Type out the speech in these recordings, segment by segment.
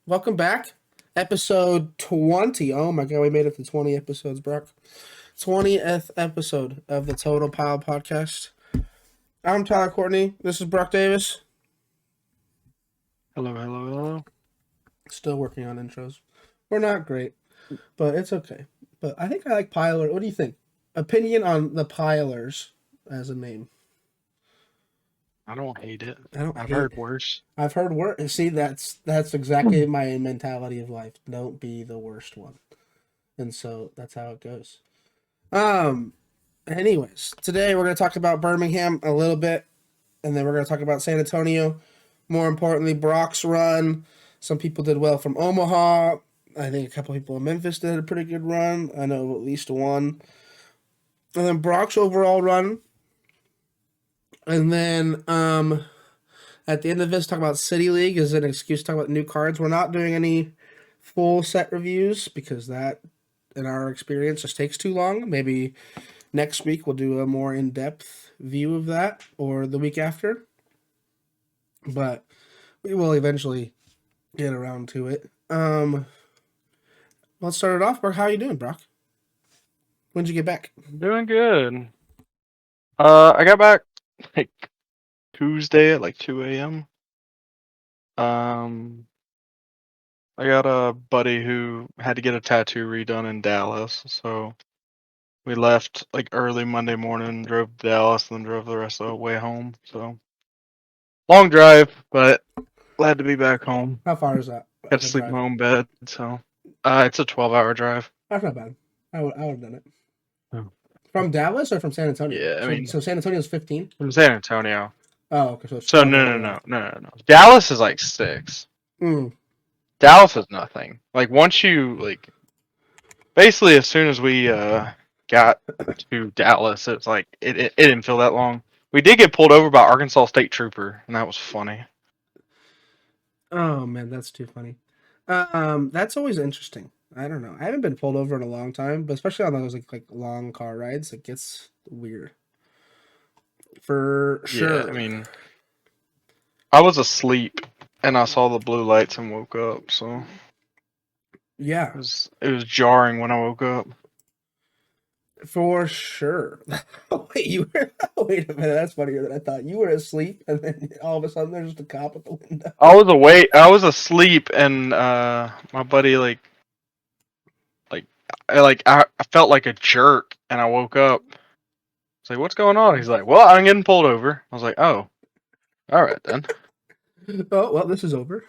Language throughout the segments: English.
Welcome back. Episode 20. Oh my god, we made it to 20 episodes, Brock. 20th episode of the Total Pile podcast. I'm Tyler Courtney. This is Brock Davis. Hello, hello, hello. Still working on intros. We're not great, but it's okay. But I think I like Piler. What do you think? Opinion on the Pilers as a name. I don't hate it. I don't I've hate heard worse. I've heard worse. See, that's exactly my mentality of life. Don't be the worst one. And so that's how it goes. Um Anyways, today we're going to talk about Birmingham a little bit, and then we're going to talk about San Antonio. More importantly, Brock's run. Some people did well from Omaha. I think a couple people in Memphis did a pretty good run. I know at least one. And then Brock's overall run. And then at the end of this, talk about City League as an excuse to talk about new cards. We're not doing any full set reviews because that, in our experience, just takes too long. Maybe next week we'll do a more in-depth view of that, or the week after. But we will eventually get around to it. Let's start it off. Brock, how are you doing, Brock? When'd you get back? Doing good. I got back like Tuesday at like 2 a.m. Um, I got a buddy who had to get a tattoo redone in Dallas, so we left like early Monday morning, drove to Dallas, and then drove the rest of the way home. So long drive, but glad to be back home. How far is that Got of to a sleep in drive? my own bed, so it's a 12-hour drive. That's not bad. I would have done it. Oh. From Dallas or from San Antonio? Yeah, I So mean, so San Antonio's 15? from San Antonio. Oh, okay, so it's So 12 no, all the no, way. no, no, no, no. Dallas is like 6. Mm. Dallas is nothing. Like once you like, basically as soon as we got to Dallas, it's like it didn't feel that long. We did get pulled over by Arkansas State Trooper, and that was funny. Oh man, that's too funny. That's always interesting. I don't know. I haven't been pulled over in a long time, but especially on those like long car rides, it gets weird. For Yeah, I sure. mean, I was asleep and I saw the blue lights and woke up, so Yeah, it was jarring when I woke up. for sure. Wait, you were wait a minute, that's funnier than I thought. You were asleep and then all of a sudden there's just a cop at the window. I was awake. I was asleep, and my buddy like I felt like a jerk, and I woke up. It's like, what's going on? He's like, well, I'm getting pulled over. I was like, oh, all right then. Oh well, this is over.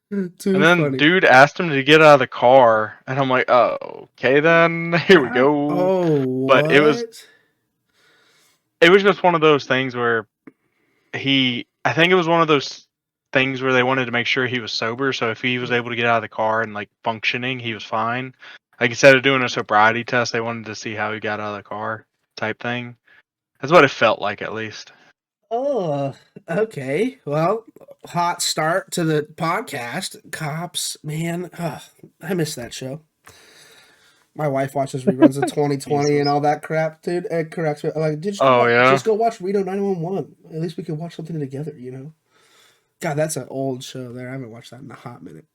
And Too then funny. dude asked him to get out of the car, and I'm like, oh, okay then, here we go. Oh But it was what? it was just one of those things where I think it was one of those things where they wanted to make sure he was sober, so if he was able to get out of the car and like functioning, he was fine. Like instead of doing a sobriety test, they wanted to see how he got out of the car, type thing. That's what it felt like, at least. Oh, okay. Well, hot start to the podcast. Cops, man, I miss that show. My wife watches reruns of 2020 and Jesus. all that crap, dude. It corrects me. I'm like, dude, Oh just yeah. go watch Reno 911. At least we could watch something together, you know? God, that's an old show there. I haven't watched that in a hot minute.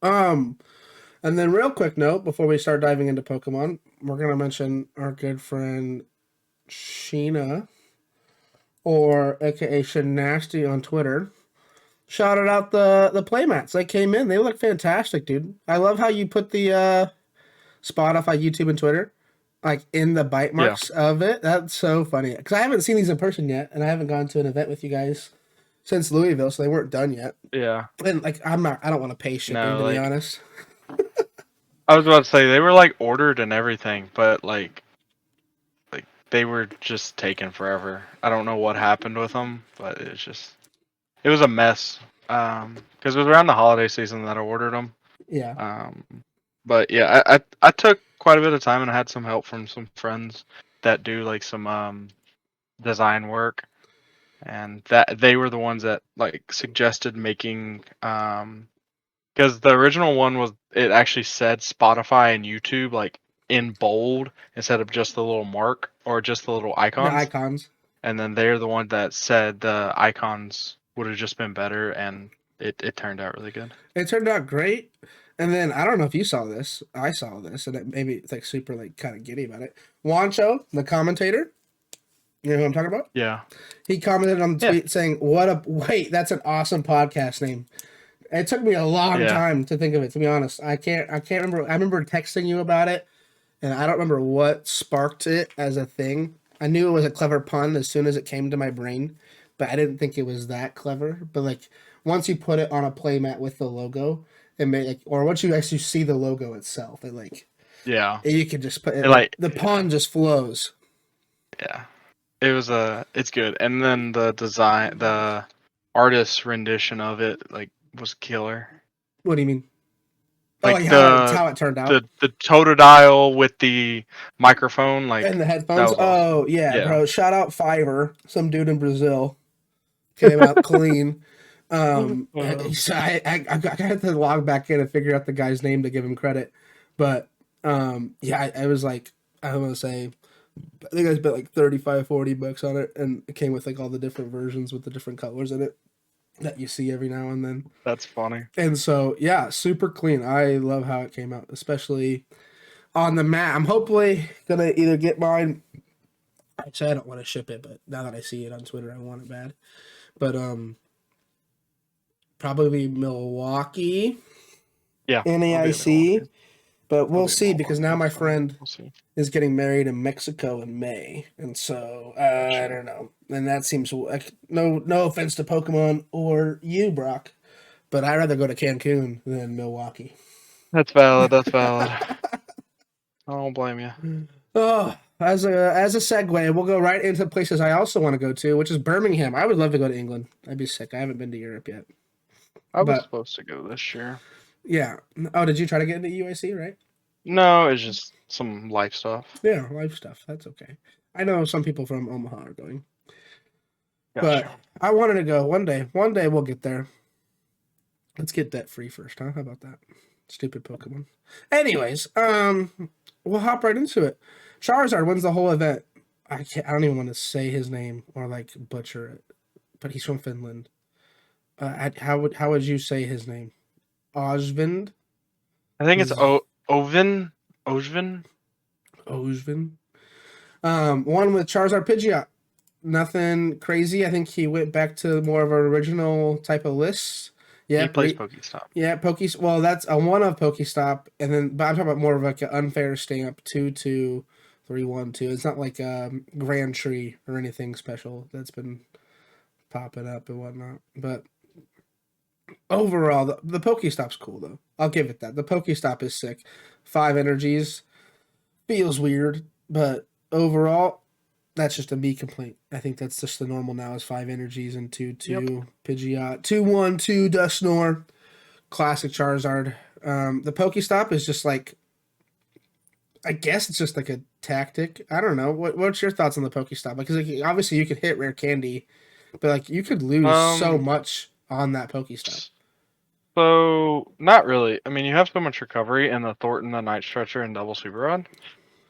Um, and then real quick note before we start diving into Pokemon, we're gonna mention our good friend Sheena, or aka Shinasty on Twitter. Shouted out the playmats. They came in. They look fantastic, dude. I love how you put the Spotify, YouTube, and Twitter like in the bite Yeah. marks of it. That's so funny because I haven't seen these in person yet, and I haven't gone to an event with you guys since Louisville, so they weren't done yet. Yeah. And like, I don't want to pay shipping No, to be like honest. I was about to say they were like ordered and everything, but like they were just taking forever. I don't know what happened with them, but it was a mess. Because it was around the holiday season that I ordered them. Yeah. Um, but yeah, I took quite a bit of time and I had some help from some friends that do like some design work, and that they were the ones that like suggested making because the original one was, it actually said Spotify and YouTube like in bold instead of just the little mark or just the little The icons. icons. And then they're the one that said the icons would have just been better, and it turned out really good. It turned out great. And then I don't know if you saw this. I saw this, and maybe it's like super like kind of giddy about it. Wancho, the commentator, you know who I'm talking about? Yeah. He commented on the Yeah. tweet saying, "What a wait! That's an awesome podcast name." It took me a long Yeah. time to think of it. To be honest, I can't remember. I remember texting you about it, and I don't remember what sparked it as a thing. I knew it was a clever pun as soon as it came to my brain, but I didn't think it was that clever. But like once you put it on a playmat with the logo, it may like, or once you actually see the logo itself, it like Yeah. you could just put it. It like The pun just flows. yeah. It was it's good. And then the artist's rendition of it like was killer. What do you mean? Oh, Like like how it turned out. the Totodile with the microphone, like And the that headphones. was Oh awesome. yeah, Yeah. bro! Shout out Fiverr, some dude in Brazil came out clean. So I had to log back in and figure out the guy's name to give him credit, but yeah, I was like, I want to say, I think I spent like 35-40 bucks on it, and it came with like all the different versions with the different colors in it that you see every now and then. That's funny. And so yeah, super clean. I love how it came out, especially on the mat. I'm hopefully gonna either get mine. Actually, I don't want to ship it, but now that I see it on Twitter, I want it bad. But probably Milwaukee Yeah. I'll be in NAIC. Milwaukee. But we'll I'll be in see because now Milwaukee, my it's fine. friend We'll see. is getting married in Mexico in May, and so I don't know. And that seems like no offense to Pokemon or you, Brock, but I'd rather go to Cancun than Milwaukee. That's valid. That's valid. I don't blame you. Oh, as a segue, we'll go right into places I also want to go to, which is Birmingham. I would love to go to England. I'd be sick. I haven't been to Europe yet. I was But supposed to go this year. yeah. Oh, did you try to get into UIC, right? No, it's just some life stuff. Yeah, life stuff. That's okay. I know some people from Omaha are going. But Gotcha. I wanted to go one day. One day we'll get there. Let's get debt free first, huh? How about that? Stupid Pokemon. Anyways, we'll hop right into it. Charizard wins the whole event. I don't even want to say his name or like butcher it, but he's from Finland. How would you say his name? Osvind? I think it's Z- Ovin. Ojvin. Osvind. One with Charizard Pidgeot. Nothing crazy. I think he went back to more of an original type of list. He Yep. plays Pokestop. Yeah, Well, that's a one of Pokestop, and then but I'm talking about more of like an unfair stamp 2-2, 3-1-2. It's not like Grand Tree or anything special that's been popping up and whatnot. But overall, the Pokestop's cool though. I'll give it that. The Pokestop is sick. 5 energies feels weird, but overall, that's just a me complaint. I think that's just the normal now is 5 energies and 2-2 Pidgeot, 2-1-2 Dusknoir. Classic Charizard. The Pokestop is just like, I guess it's just like a tactic. I don't know. What's your thoughts on the Pokestop? Because like, obviously you could hit rare candy, but like you could lose so much on that Pokestop. So not really. I mean, you have so much recovery in the Thornton, the Night Stretcher, and Double Super Rod,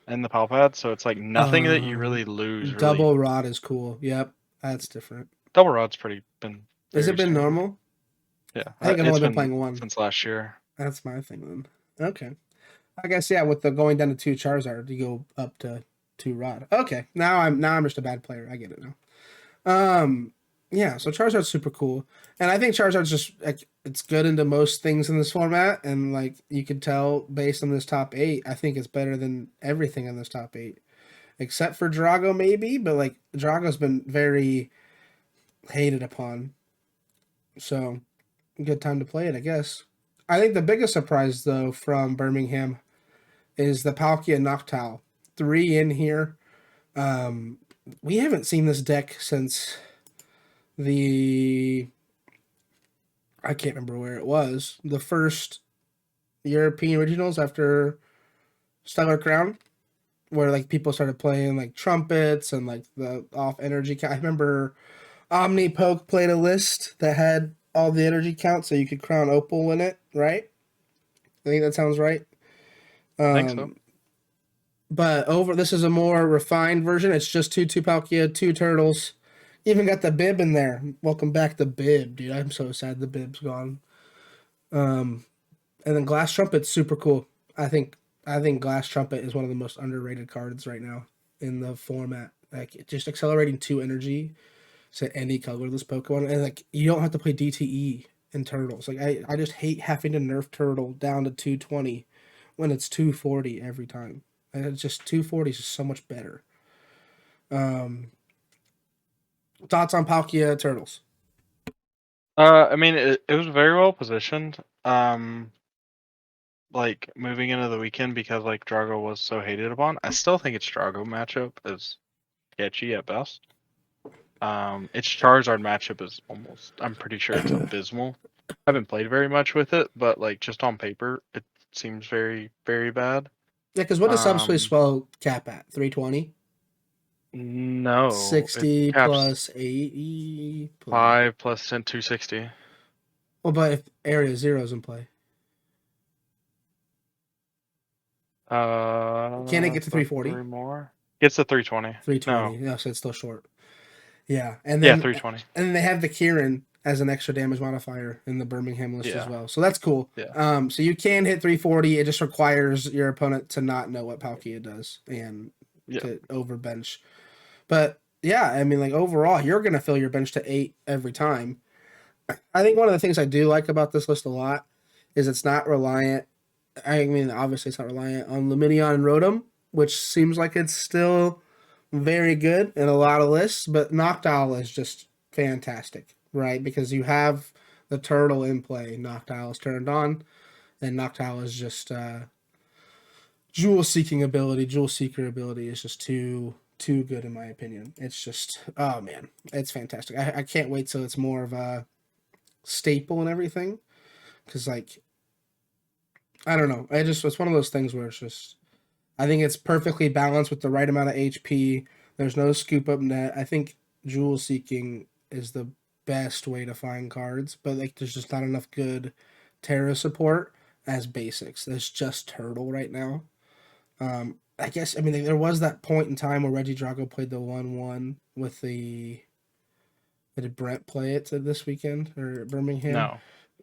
and the Palpad. So it's like nothing that you really lose. Double Really, Rod is cool. Yep, that's different. Double Rod's been Has it very been standard. normal? Yeah, I think I've it's only been playing one since last year. That's my thing then. Okay. I guess yeah, with the going down to 2 Charizard, you go up to 2 Rod. Okay. Now I'm just a bad player. I get it now. Yeah, so Charizard's super cool. And I think Charizard's just like it's good into most things in this format, and like you can tell based on this top 8, I think it's better than everything in this top 8. Except for Drago maybe, but like Drago's been very hated upon. So good time to play it, I guess. I think the biggest surprise though from Birmingham is the Palkia Noctowl. 3 in here. We haven't seen this deck since the I can't remember where it was. The first European regionals after Stellar Crown, where like people started playing like trumpets and like the off energy. I remember Omnipoke played a list that had all the energy counts, so you could crown Opal in it, right? I think that sounds right. I think so. But this is a more refined version. It's just 2 Palkia, 2 turtles, Even got the bib in there. Welcome back, the bib, dude. I'm so sad the bib's gone. Um, and then Glass Trumpet's super cool. I think I think Glass Trumpet is one of the most underrated cards right now in the format. Like just accelerating 2 energy to any colorless Pokemon, and like you don't have to play DTE in Turtles. Like I just hate having to nerf Turtle down to 220 when it's 240 every time. And it's just 240 is just so much better. Um, Thoughts on Palkia Turtles? I mean, it was very well positioned. Like moving into the weekend because like Drago was so hated upon. I still think its Drago matchup is sketchy at best. Its Charizard matchup is almost. I'm pretty sure it's abysmal. I haven't played very much with it, but like just on paper, it seems very very bad. Yeah, because what does Subspace Um, Swell cap at? 320? no, it 60 caps plus 80 plus. 5 plus 10, 260. Well, but if Area Zero's in play, can it get to So 340? 3 more. Gets to 320. 320. No, No, so it's still short. Yeah, and yeah, then 320. they have the Kieran as an extra damage modifier in the Birmingham list as Yeah, well. So that's cool. yeah, So you can hit 340. It just requires your opponent to not know what Palkia does and yeah. to overbench. But yeah, I mean, like overall, you're gonna fill your bench to 8 every time. I think one of the things I do like about this list a lot is it's not reliant. I mean, obviously, it's not reliant on Lumineon and Rotom, which seems like it's still very good in a lot of lists, but Noctowl is just fantastic, right? Because you have the turtle in play, Noctowl is turned on, and Noctowl is just jewel seeker ability is just too good in my opinion. It's just oh man, it's fantastic. I can't wait till it's more of a staple and everything because like I don't know, it's one of those things where it's just I think it's perfectly balanced with the right amount of HP. There's no scoop up net. I think jewel seeking is the best way to find cards, but like there's just not enough good Terra support as basics. There's just Turtle right now. I guess I mean there was that point in time where Reggie Drago played the 1-1 with the. Did Brent play it to this weekend or Birmingham? No,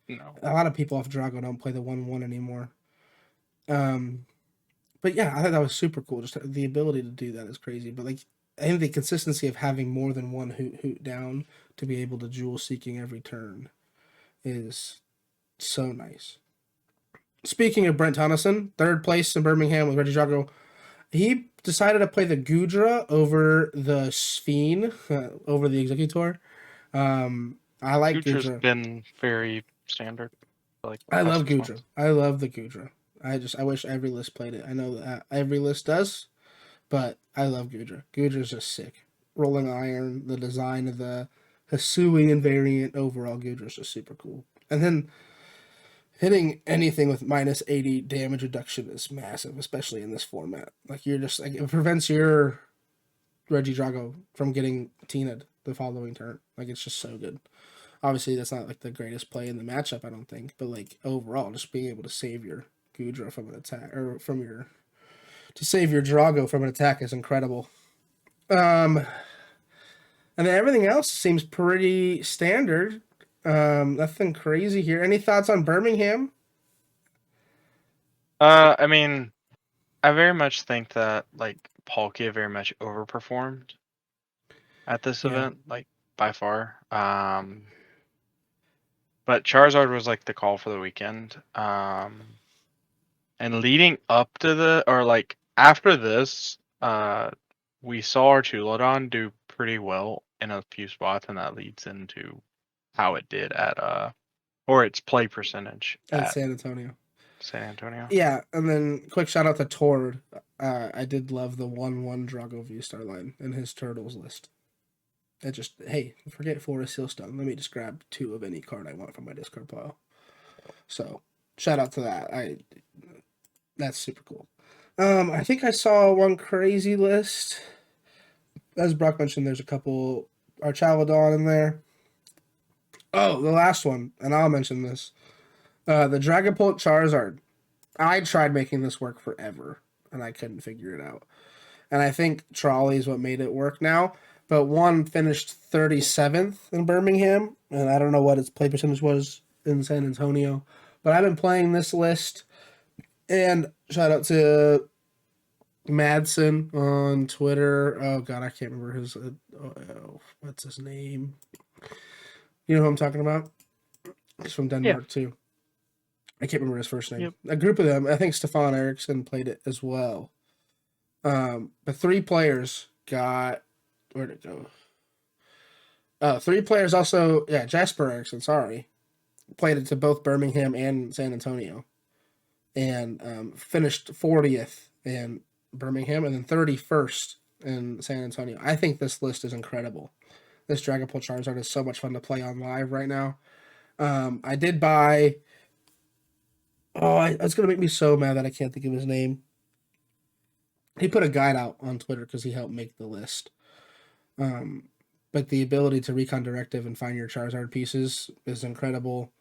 no. A lot of people off Drago don't play the 1-1 anymore. Um, but yeah, I thought that was super cool. Just the ability to do that is crazy. But like, I think the consistency of having more than one hoot down to be able to jewel seeking every turn is so nice. Speaking of Brent Tonneson, third place in Birmingham with Reggie Drago, he decided to play the Gudra over the Sphene, over the Executor. I like Future's Gudra. been very standard for like the I past love 6 months. Gudra. I love the Gudra. I wish every list played it. I know that every list does, but I love Gudra. Gudra's just sick. Rolling Iron, the design of the Hisui invariant, overall Gudra's just super cool. And then hitting anything with minus 80 damage reduction is massive, especially in this format. Like you're just like it prevents your Reggie Drago from getting Tina'd the following turn. Like it's just so good. Obviously, that's not like the greatest play in the matchup, I don't think. But like overall, just being able to save your Gudra from an attack or from your to save your Drago from an attack is incredible. Um, and then everything else seems pretty standard. Nothing crazy here. Any thoughts on Birmingham? I mean, I very much think that like Palkia very much overperformed at this Yeah, event, like by far. But Charizard was like the call for the weekend. And leading up to the or like after this, we saw our Tulodon do pretty well in a few spots, and that leads into how it did at or its play percentage at at San Antonio. San Antonio. Yeah, and then quick shout out to Tord. I did love the 1-1 Drago V Star line in his Turtles list. That just hey, forget Forest Sealstone. Let me just grab 2 of any card I want from my discard pile. So shout out to that. That's super cool. I think I saw one crazy list. As Brock mentioned, there's a couple Archaladon in there. Oh, the last one, and I'll mention this. The Dragapult Charizard. I tried making this work forever, and I couldn't figure it out. And I think Trolley is what made it work now. but one finished 37th in Birmingham, and I don't know what its play percentage was in San Antonio. But I've been playing this list, and shout out to Madsen on Twitter. Oh God, I can't remember his. What's his name? You know who I'm talking about? He's from Yeah. Denmark too. I can't remember his first name. Yep. A group of them. I think Stefan Eriksson played it as well. But three players got where'd it go? Three players also. Yeah, Jasper Eriksson. Sorry, played it to both Birmingham and San Antonio, and finished 40th in Birmingham and then 31st in San Antonio. I think this list is incredible. This Dragapult Charizard is so much fun to play on live right now. I did buy. Oh, it's gonna make me so mad that I can't think of his name. He put a guide out on Twitter because he helped make the list. Um, but the ability to recon directive and find your Charizard pieces is incredible.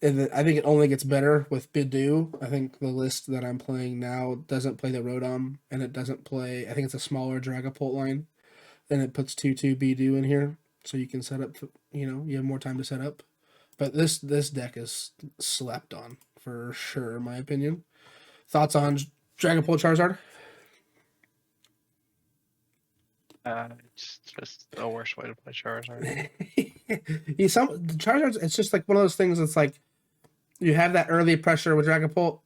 And I think it only gets better with Bidoo. I think the list that I'm playing now doesn't play the Rotom, and it doesn't play. I think it's a smaller Dragapult line, and it puts 2/2 Bidoo in here, so you can set up. You have more time to set up. But this deck is slept on for sure, in my opinion. Thoughts on Dragapult Charizard? It's just the worst way to play Charizard. The Charizard. It's just like one of those things. That's like you have that early pressure with Dragapult.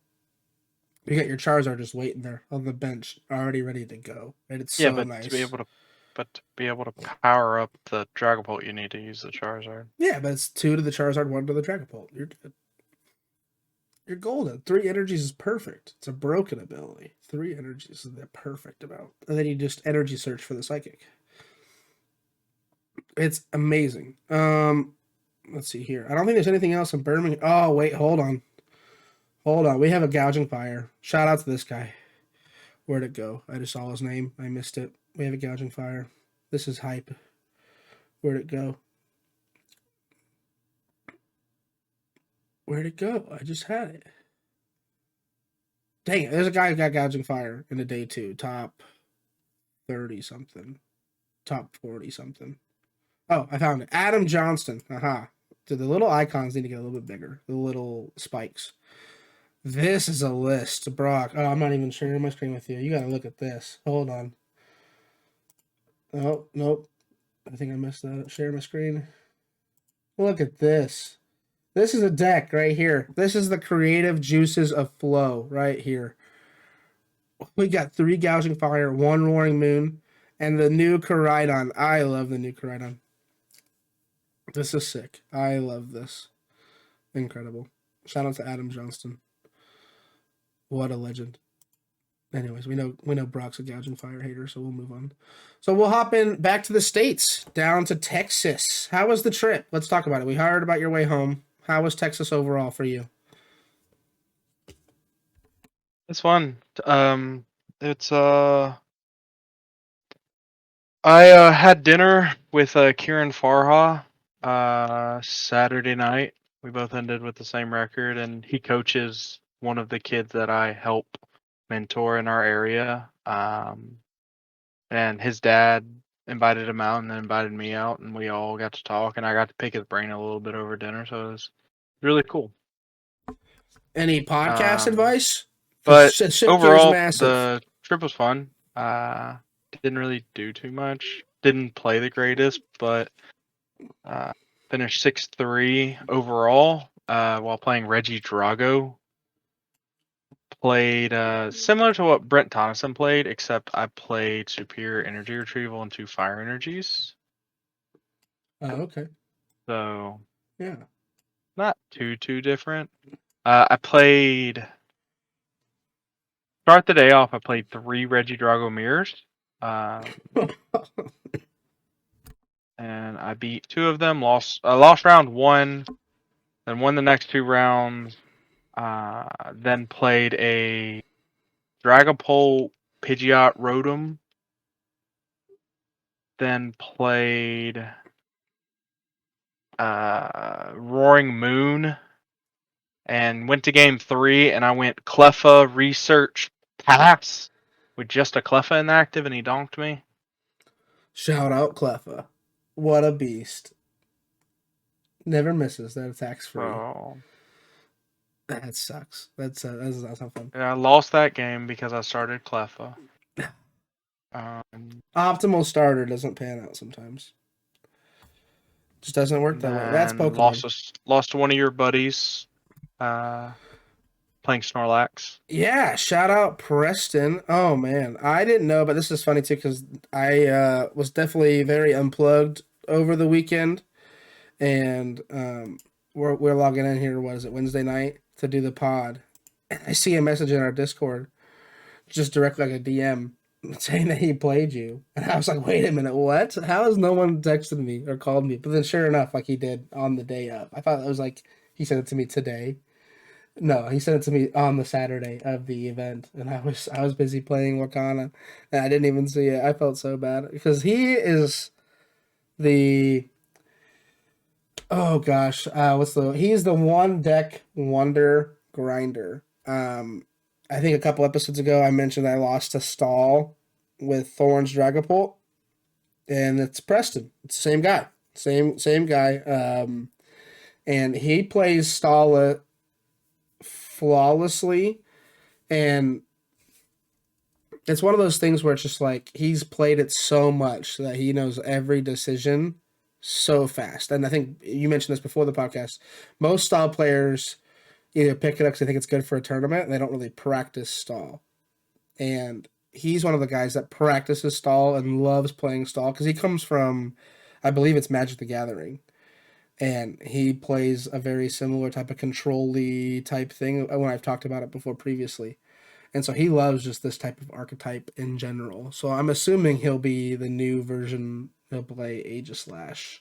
You got your Charizard just waiting there on the bench, already ready to go, and it's Yeah, so but nice. to be able to power up the Dragapult, you need to use the Charizard. Yeah, but it's 2 to the Charizard, 1 to the Dragapult. You're golden. 3 energies is perfect. It's a broken ability. 3 energies is the perfect amount, and then you just energy search for the Psychic. It's amazing. Let's see here. I don't think there's anything else in Birmingham. Oh wait, hold on. We have a gouging fire. Shout out to this guy. Where'd it go? I just saw his name. I missed it. We have a gouging fire. This is hype. Where'd it go? Where'd it go? I just had it. Dang it. There's a guy who got gouging fire in the day 2. Top 30 something. Top 40 something. Oh, I found it. Adam Johnston. Aha. So the little icons need to get a little bit bigger. The little spikes. This is a list, Brock. Oh, I'm not even sharing my screen with you. You gotta look at this. Hold on. Oh, nope. I think I missed that. Share my screen. Look at this. This is a deck right here. This is the creative juices of flow right here. We got 3 gouging fire, 1 roaring moon, and the new Koraidon. I love the new Koraidon. This is sick. I love this. Incredible. Shout out to Adam Johnston. What a legend. Anyways, we know Brock's a gouging fire hater, so we'll move on. So we'll hop in back to the States, down to Texas. How was the trip? Let's talk about it. We heard about your way home. How was Texas overall for you? It's fun. It's I had dinner with Kieran Farha Saturday night. We both ended with the same record, and he coaches one of the kids that I help mentor in our area. And his dad invited him out and then invited me out, and we all got to talk, and I got to pick his brain a little bit over dinner, so it was really cool. Any podcast advice? But Shipgear is overall, massive. the trip was fun. Didn't really do too much. Didn't play the greatest, but finished 6-3 overall while playing Reggie Drago. Played similar to what Brent Tonneson played, except I played Superior Energy Retrieval and 2 Fire Energies. Oh, okay. So yeah, not too different. I played. Start the day off. I played 3 Reggie Drago mirrors. And I beat 2 of them. I lost round 1, then won the next 2 rounds. Then played a Dragapult Pidgeot Rotom. Then played Roaring Moon. And went to game 3, and I went Cleffa Research Pass with just a Cleffa inactive, and he donked me. Shout out Cleffa. What a beast. Never misses. That attack's free. Oh. That sucks. That's not fun. Yeah, I lost that game because I started Cleffa. Um, Optimal starter doesn't pan out sometimes. Just doesn't work that way. That's then Pokemon. lost to one of your buddies, playing Snorlax. Yeah, shout out Preston. Oh man, I didn't know, but this is funny too because I was definitely very unplugged over the weekend, and we're logging in here. What is it, Wednesday night to do the pod? And I see a message in our Discord, just direct like a DM saying that he played you, and I was like, wait a minute, what? How has no one texted me or called me? But then sure enough, like he did on the day of. I thought it was like he sent it to me today. No, he sent it to me on the Saturday of the event, and I was busy playing Wakana, and I didn't even see it. I felt so bad because he is the oh gosh, he's the one deck wonder grinder. I think a couple episodes ago I mentioned I lost a stall with Thorns Dragapult, and it's Preston. It's the same guy, same guy. And he plays stall flawlessly, and it's one of those things where it's just like he's played it so much that he knows every decision so fast. And I think you mentioned this before the podcast. Most stall players either pick it up because they think it's good for a tournament and they don't really practice stall. And he's one of the guys that practices stall and loves playing stall because he comes from, I believe it's Magic the Gathering. And he plays a very similar type of control-y type thing when I've talked about it before previously. And so he loves just this type of archetype in general. So I'm assuming he'll be the new version. He'll play Aegislash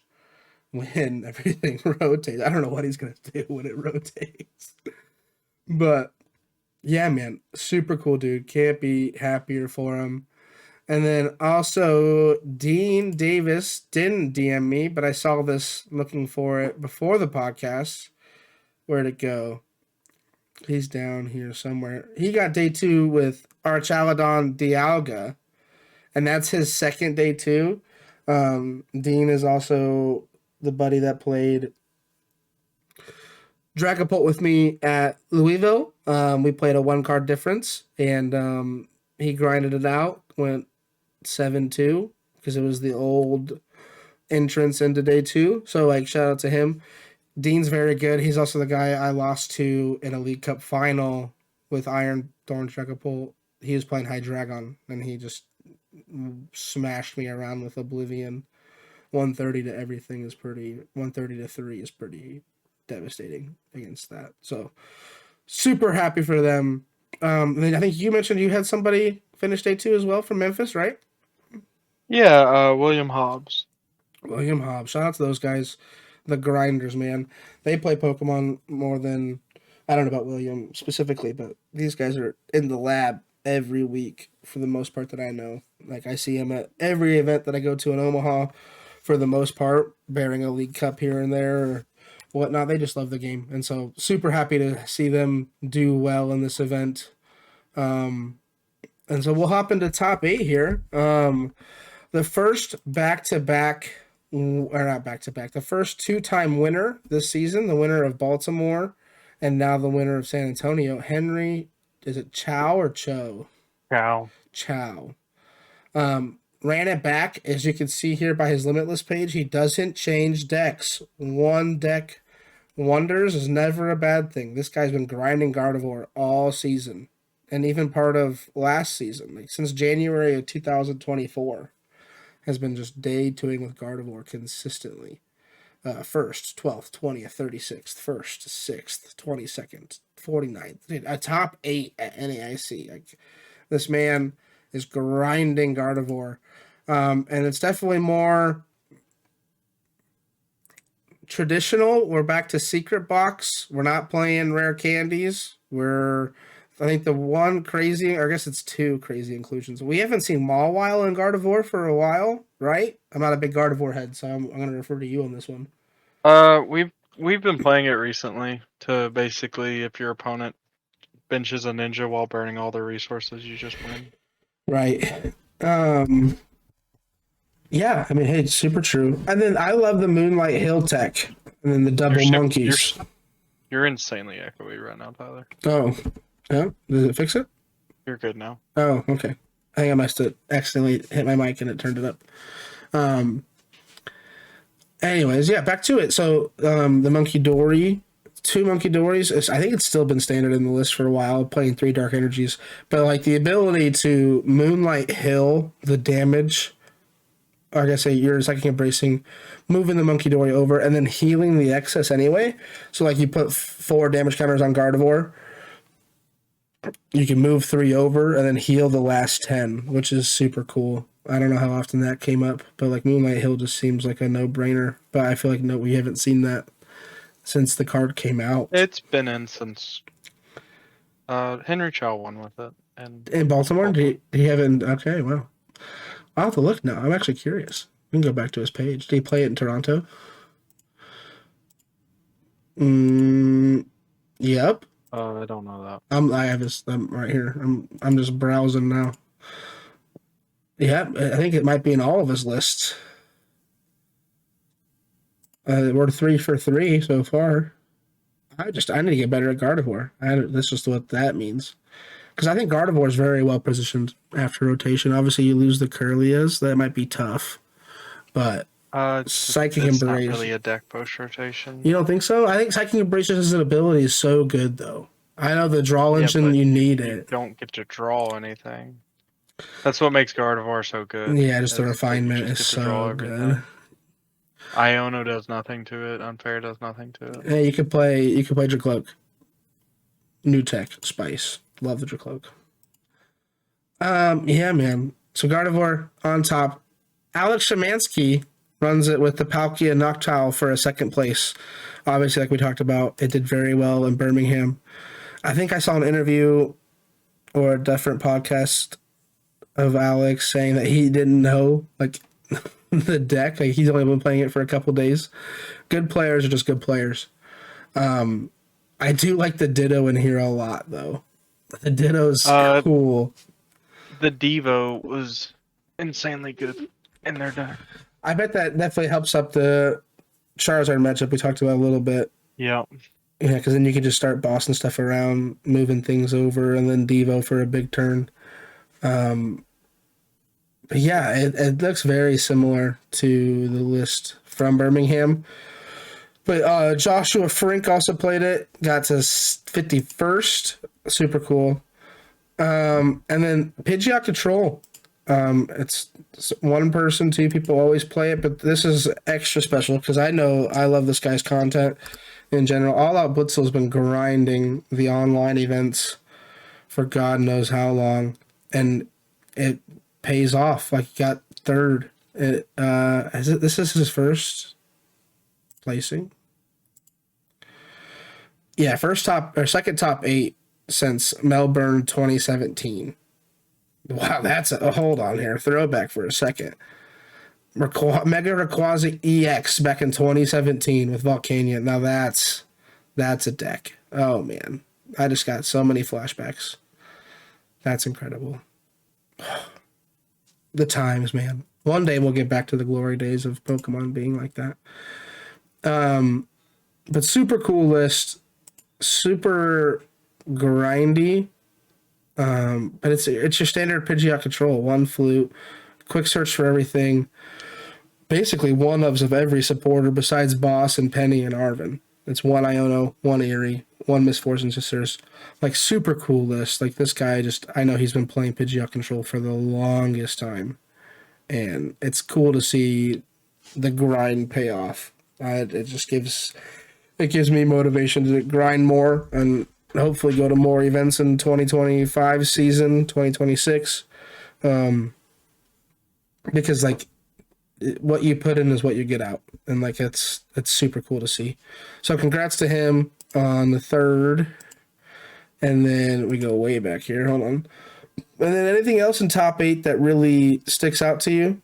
when everything rotates. I don't know what he's going to do when it rotates. But yeah, man, super cool dude. Can't be happier for him. And then also, Dean Davis didn't DM me, but I saw this looking for it before the podcast. Where'd it go? He's down here somewhere. He got day 2 with Archaladon Dialga, and that's his second day 2. Dean is also the buddy that played Dragapult with me at Louisville. We played a 1 card difference, and he grinded it out, went 7-2 because it was the old entrance into day 2. So, like, shout out to him. Dean's very good. He's also the guy I lost to in a League Cup final with Iron Thorn Dragapult. He was playing Hydreigon, and he just smashed me around with Oblivion. 130 to everything is pretty. 130 to 3 is pretty devastating against that. So, super happy for them. And I think you mentioned you had somebody finish day 2 as well from Memphis, right? Yeah, William Hobbs. William Hobbs. Shout out to those guys, the grinders, man. They play Pokemon more than I don't know about William specifically, but these guys are in the lab every week for the most part that I know. Like I see him at every event that I go to in Omaha for the most part, bearing a League Cup here and there or whatnot. They just love the game. And so super happy to see them do well in this event. And so we'll hop into top 8 here. The first back-to-back, or not back-to-back, the first 2-time winner this season, the winner of Baltimore, and now the winner of San Antonio, Henry, is it Chow or Cho? Cow. Chow. Ran it back, as you can see here by his Limitless page. He doesn't change decks. One deck wonders is never a bad thing. This guy's been grinding Gardevoir all season, and even part of last season, like since January of 2024. Has been just day 2ing with Gardevoir consistently. 1st, 12th, 20th, 36th, 1st, 6th, 22nd, 49th. A top 8 at NAIC. Like, this man is grinding Gardevoir. And it's definitely more traditional. We're back to Secret Box. We're not playing rare candies. I think the one crazy, or I guess it's 2 crazy inclusions. We haven't seen Mawile and Gardevoir for a while, right? I'm not a big Gardevoir head, so I'm going to refer to you on this one. We've been playing it recently to basically, if your opponent benches a ninja while burning all their resources, you just win. Right. Yeah, I mean, hey, it's super true. And then I love the Moonlight Hill tech, and then the You're double super, you're monkeys. you're insanely echoey right now, Tyler. Oh, yeah. Does it fix it? You're good now. Oh, okay. I think I must have accidentally hit my mic and it turned it up. Um. Anyways, yeah, back to it. So, the Monkey Dory, two Monkey Dories. I think it's still been standard in the list for a while, playing three Dark Energies. But like the ability to Moonlight Hill the damage, like I say, you're psychic embracing, moving the Monkey Dory over, and then healing the excess anyway. So like you put four damage counters on Gardevoir, you can move three over and then heal the last 10, which is super cool. I don't know how often that came up, but like Moonlight Hill just seems like a no brainer. But I feel like no, we haven't seen that since the card came out. It's been in since Henry Chow won with it, and In Baltimore, Baltimore. did he have it? Okay, wow. I'll have to look now. I'm actually curious. We can go back to his page. Did he play it in Toronto? Yep. I don't know that. I have his. I'm right here. I'm just browsing now. Yeah, I think it might be in all of his lists. We're 3 for 3 so far. I need to get better at Gardevoir. That's just what that means. Because I think Gardevoir is very well positioned after rotation. Obviously, you lose the Curlias. That might be tough. But Psychic It's not Embrace. really a deck post rotation. You don't think so? I think Psychic Embrace as an ability is so good, though. I know the draw Yeah, engine, but you need you it. don't get to draw anything. That's what makes Gardevoir so good. Yeah, just the is that you refinement just is get to draw so everything. good. Iono does nothing to it. Unfair does nothing to it. Yeah, you could play Dracloak. New tech, Spice. Love the Dracloak. Yeah, man. So Gardevoir on top. Alex Shemansky runs it with the Palkia Noctowl for a second place. Obviously, like we talked about, it did very well in Birmingham. I think I saw an interview or a different podcast of Alex saying that he didn't know like the deck. Like he's only been playing it for a couple days. Good players are just good players. I do like the Ditto in here a lot though. The Ditto's Uh, cool. the Devo was insanely good in their deck. I bet that definitely helps up the Charizard matchup we talked about a little bit. Yeah. Yeah, because then you can just start bossing stuff around, moving things over, and then Devo for a big turn. But yeah, it looks very similar to the list from Birmingham. But Joshua Frink also played it, got to 51st. Super cool. And then Pidgeot Control. It's one person, two people always play it, but this is extra special because I know I love this guy's content in general. All Out Blitzel has been grinding the online events for God knows how long, and it pays off. Like he got third. This is his first placing. Yeah, first top or second top 8 since Melbourne 2017. Wow, that's a hold on here. Throwback for a second. Mega Rayquaza EX back in 2017 with Volcanion. Now that's a deck. Oh man, I just got so many flashbacks. That's incredible. The times, man. One day we'll get back to the glory days of Pokemon being like that. But super cool list, super grindy. But it's your standard Pidgeot control. One flute, quick search for everything. Basically one ofs of every supporter besides Boss and Penny and Arvin. It's one Iono, one Erie, one Miss Fortune Sisters. Like super cool list. Like this guy I know he's been playing Pidgeot control for the longest time. And it's cool to see the grind pay off. It gives me motivation to grind more and hopefully go to more events in 2025 season, 2026. Because like what you put in is what you get out, and like it's super cool to see. So congrats to him on the third, and then we go way back here. Hold on, and then anything else in top 8 that really sticks out to you?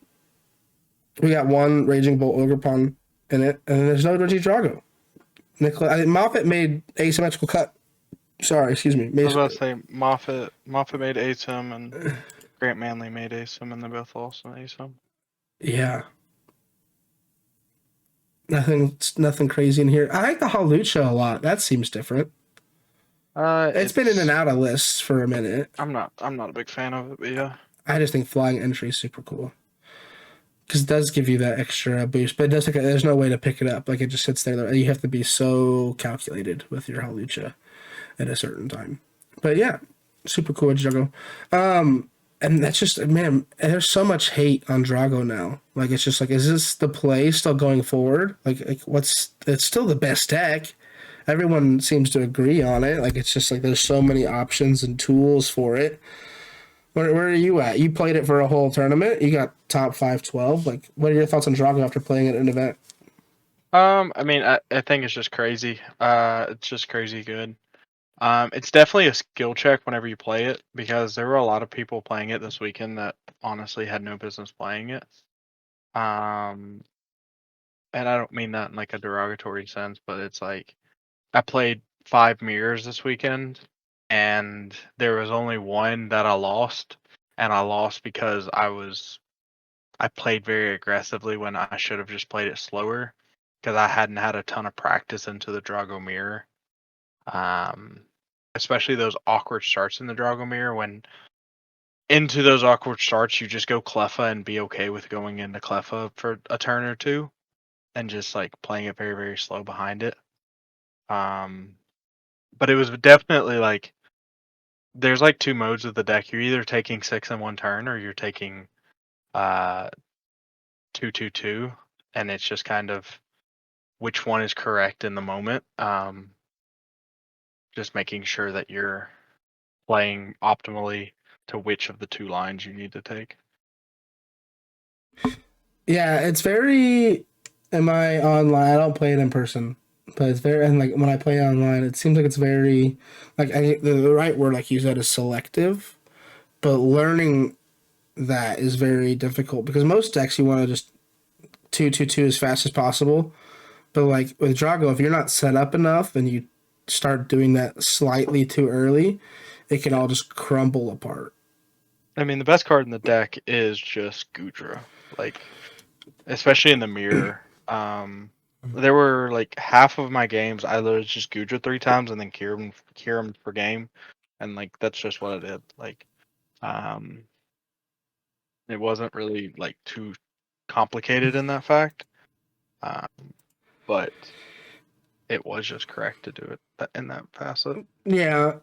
We got one Raging Bolt Ogerpon in it, and then there's no Reggie Drago. Moffat made asymmetrical cut. Sorry, excuse me. I was about to say Moffat made ASIM and Grant Manley made ASIM, and they're both also ASIM. Yeah, nothing crazy in here. I like the Halucha a lot. That seems different. It's been in and It's out of lists for a minute. I'm not a big fan of it, but yeah. I just think flying entry is super cool because it does give you that extra boost, but it does. There's no way to pick it up. Like it just sits there. You have to be so calculated with your Halucha at a certain time. But yeah, super cool Drago. And that's just man. There's so much hate on Drago now. Like it's just like, is this the play still going forward? Like what's? It's still the best deck. Everyone seems to agree on it. Like it's just like there's so many options and tools for it. Where are you at? You played it for a whole tournament. You got top 512. Like, what are your thoughts on Drago after playing it at an event? I mean, I think it's just crazy. It's just crazy good. It's definitely a skill check whenever you play it because there were a lot of people playing it this weekend that honestly had no business playing it. Um, and I don't mean that in like a derogatory sense, but it's like I played 5 mirrors this weekend, and there was only one that I lost, and I lost because I played very aggressively when I should have just played it slower because I hadn't had a ton of practice into the Drago mirror. Um, Especially those awkward starts in the Drago mirror when into those awkward starts you just go Cleffa and be okay with going into Cleffa for a turn or two and just like playing it very, very slow behind it. Um, but it was definitely like there's like two modes of the deck. You're either taking 6 in one turn or you're taking uh 2 2 2, and it's just kind of which one is correct in the moment. Just making sure that you're playing optimally to which of the two lines you need to take. Yeah, it's very. Am I online? I don't play it in person, but it's very. And like when I play online, it seems like it's very. Like I think the right word, like you said, is selective. But learning that is very difficult because most decks you want to just 2 2 2 as fast as possible. But like with Drago, if you're not set up enough and you start doing that slightly too early, it can Yeah. all just crumble apart. I mean, the best card in the deck is just Gudra. Like, especially in the mirror. There were like half of my games I literally just Gudra 3 times and then cure him per game, and like that's just what I did. Like, um, it wasn't really like too complicated in that fact, um, but it was just correct to do it in that facet. Yeah,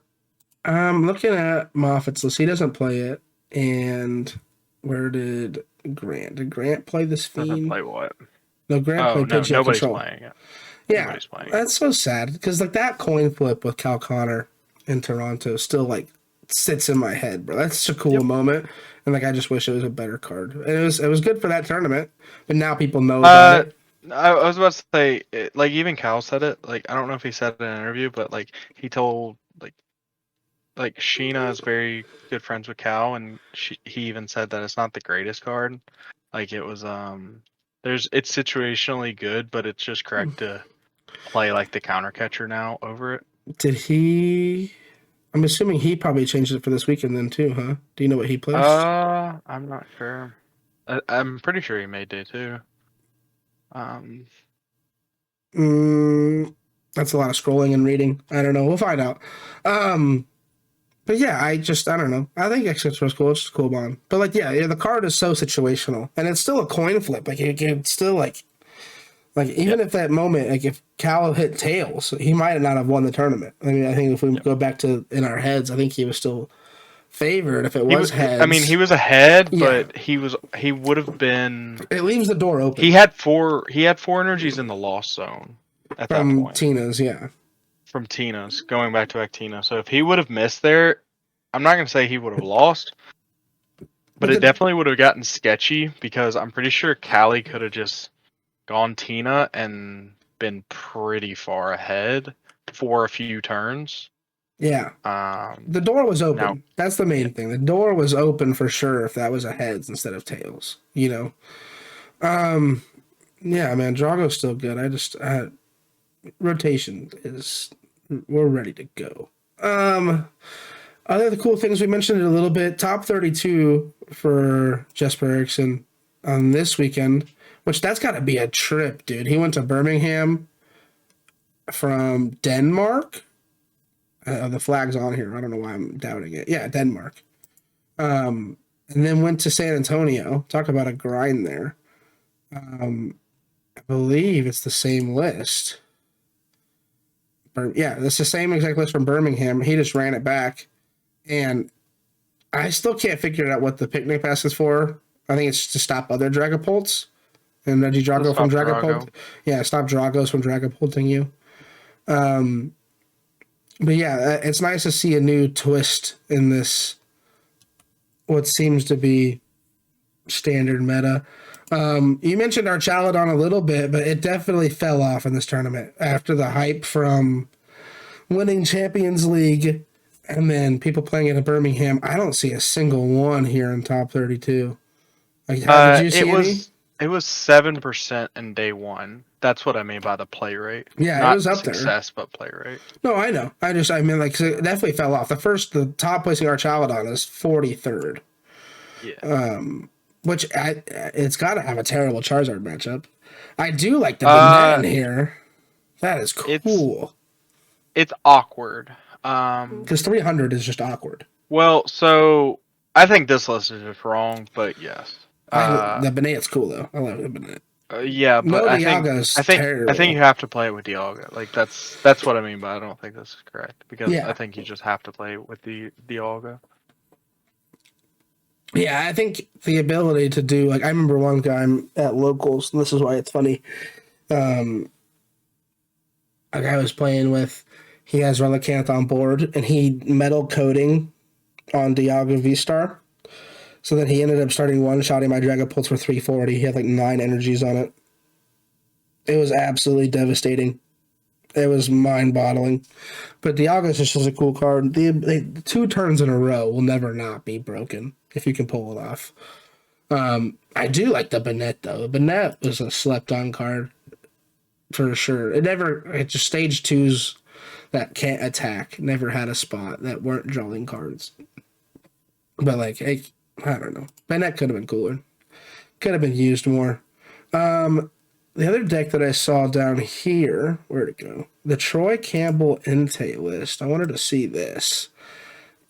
I'm looking at Moffat's list. He doesn't play it. And where did Grant? Did Grant play this Doesn't fiend? play what? No, Grant Oh played no, Pidgeot nobody's Control. playing it. Yeah, Nobody's playing it. that's so sad because like that coin flip with Cal Connor in Toronto still like sits in my head, bro. That's such a cool Yep. moment, and like I just wish it was a better card. And it was good for that tournament, but now people know about Uh, it. I was about to say, like even Cal said it. Like I don't know if he said it in an interview, but like he told like Sheena is very good friends with Cal, and he even said that it's not the greatest card. Like it was it's situationally good, but it's just correct to play like the counter catcher now over it. Did he? I'm assuming he probably changed it for this weekend then too, huh? Do you know what he plays? I'm not sure. I'm pretty sure he made day two. Um, That's a lot of scrolling and reading. I don't know. We'll find out. Um, but yeah, I don't know. I think X6 was cool. It's just a cool bond. But like, yeah, the card is so situational, and it's still a coin flip. Like, it can still like even yep, if that moment, like if Cal hit tails, he might not have won the tournament. I mean, I think if we yep. go back to in our heads, I think he was still favored. If it He was. was I mean, he heads, was ahead, yeah, but he would have been. it leaves the door He open had four. He had four energies in the lost zone at that from point Tina's. Yeah, from Tina's going back to Actina. So if he would have missed there, I'm not gonna say he would have lost, but but it the definitely would have gotten sketchy because I'm pretty sure Callie could have just gone Tina and been pretty far ahead for a few turns. yeah. Um, The door was Now, open. That's the yeah, main thing. The door was open for sure if that was a heads instead of tails, you know? Um, yeah, man, Drago's still good. Rotation is, we're ready to go. Other the cool things we mentioned it a little bit. Top 32 for Jesper Erickson. on this weekend, which that's got to be a trip, dude. He went to Birmingham from Denmark. The flag's on here. I don't know why I'm doubting it. Yeah, Denmark. And then went to San Antonio. Talk about a grind there. I believe it's the same list. Yeah, it's the same exact list from Birmingham. He just ran it back, and I still can't figure out what the picnic pass is for. I think it's to stop other Dragapults and Regidrago from Dragapult. Yeah, stop Dragos from Dragapulting you. But yeah, it's nice to see a new twist in this, what seems to be standard meta. You mentioned Archaladon a little bit, but it definitely fell off in this tournament after the hype from winning Champions League and then people playing it in Birmingham. I don't see a single one here in top 32. Like, did you see any? It was 7% in day one. That's what I mean by the play rate. Yeah, not it was up success, there. But play rate. No, I know. I mean, like, it definitely fell off. The top placing Archaladon is 43rd. Yeah. Which it's got to have a terrible Charizard matchup. I do like the Banette in here. That is cool. It's awkward. Because 300 is just awkward. Well, so I think this list is just wrong, but yes. The Banette's cool though. I love the Banette. Yeah, but no, I think you have to play it with Dialga. Like that's what I mean, but I don't think this is correct because I think you just have to play with the Dialga. Yeah, I think the ability to do, like, I remember one time at locals, and this is why it's funny. A guy I was playing with, he has Relicanth on board, and he metal coating on Dialga V-Star. So then he ended up starting one-shotting my Dragapult for 340. He had like 9 energies on it. It was absolutely devastating. It was mind-boggling. But Dialga is just a cool card. The 2 turns in a row will never not be broken if you can pull it off. I do like the Banette though. The Banette was a slept-on card for sure. It just stage 2s that can't attack never had a spot that weren't drawing cards. But like, I don't know. Banette could have been cooler. Could have been used more. The other deck that I saw down here, where'd it go? The Troy Campbell Entei list. I wanted to see this.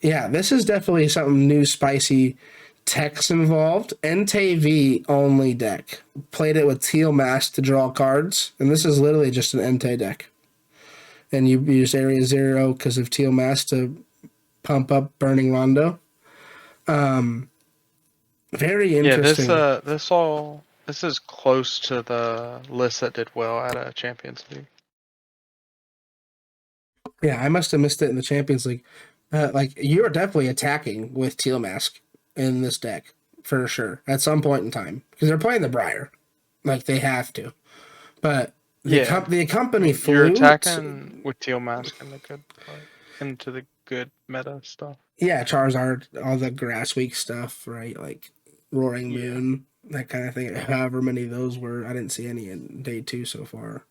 Yeah, this is definitely something new, spicy. Techs involved. Entei V only deck. Played it with Teal Mask to draw cards, and this is literally just an Entei deck. And you use Area 0 because of Teal Mask to pump up Burning Rondo. Very interesting. Yeah, this is close to the list that did well at a Champions League. Yeah, I must have missed it in the Champions League. Like, you are definitely attacking with Teal Mask in this deck, for sure, at some point in time. Because they're playing the Briar. Like, they have to. But the company flew... You're attacking with Teal Mask into the good meta stuff. Yeah, Charizard, all the Grass Week stuff, right? Like, Roaring Moon, that kind of thing. However many of those were. I didn't see any in day 2 so far.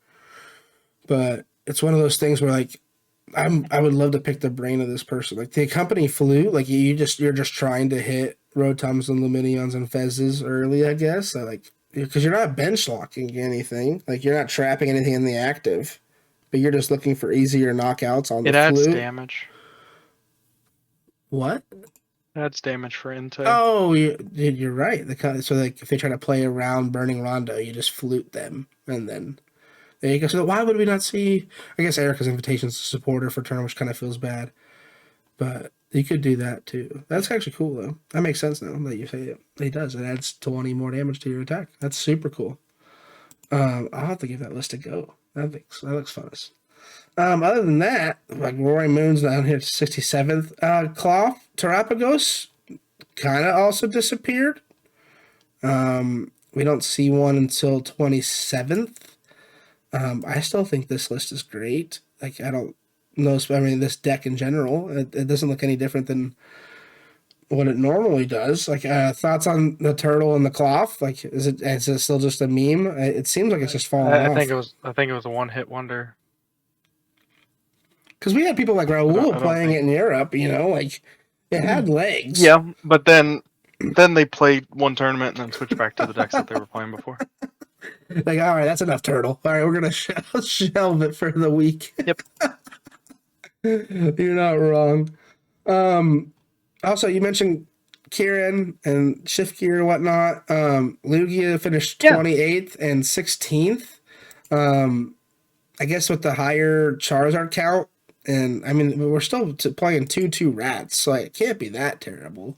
But it's one of those things where, like, I would love to pick the brain of this person. Like, the company flew, like, you're just trying to hit Rotums and Luminions and Fezzes early, I guess. So, like, because you're not bench locking anything. Like, you're not trapping anything in the active. But you're just looking for easier knockouts on the flu. It adds damage. What? That's damage for Entei. Oh, you're right. So, like, if they try to play around Burning Rondo, you just flute them, and then there you go. So why would we not see? I guess Erica's Invitation's a supporter for turn, which kind of feels bad, but you could do that too. That's actually cool though. That makes sense now that you say it. It does. It adds 20 more damage to your attack. That's super cool. I'll have to give that list a go. That looks fun. Other than that, like, Roaring Moon's down here to 67th. Cloth, Terapagos kind of also disappeared. We don't see one until 27th. I still think this list is great. Like, I don't know, I mean, this deck in general, it doesn't look any different than what it normally does. Like, thoughts on the turtle and the cloth? Like, is it still just a meme? It seems like it's just falling off. I think it was a one-hit wonder. Because we had people like Raul playing it in Europe, like, it had legs. Yeah, but then then they played one tournament and then switched back to the decks that they were playing before. Like, all right, that's enough turtle. All right, we're gonna shelve it for the week. Yep. You're not wrong. Also, you mentioned Kieran and Shift Gear and whatnot. Lugia finished Yeah. 28th and 16th. I guess with the higher Charizard count, and I mean we're still playing 2-2 rats, so it can't be that terrible.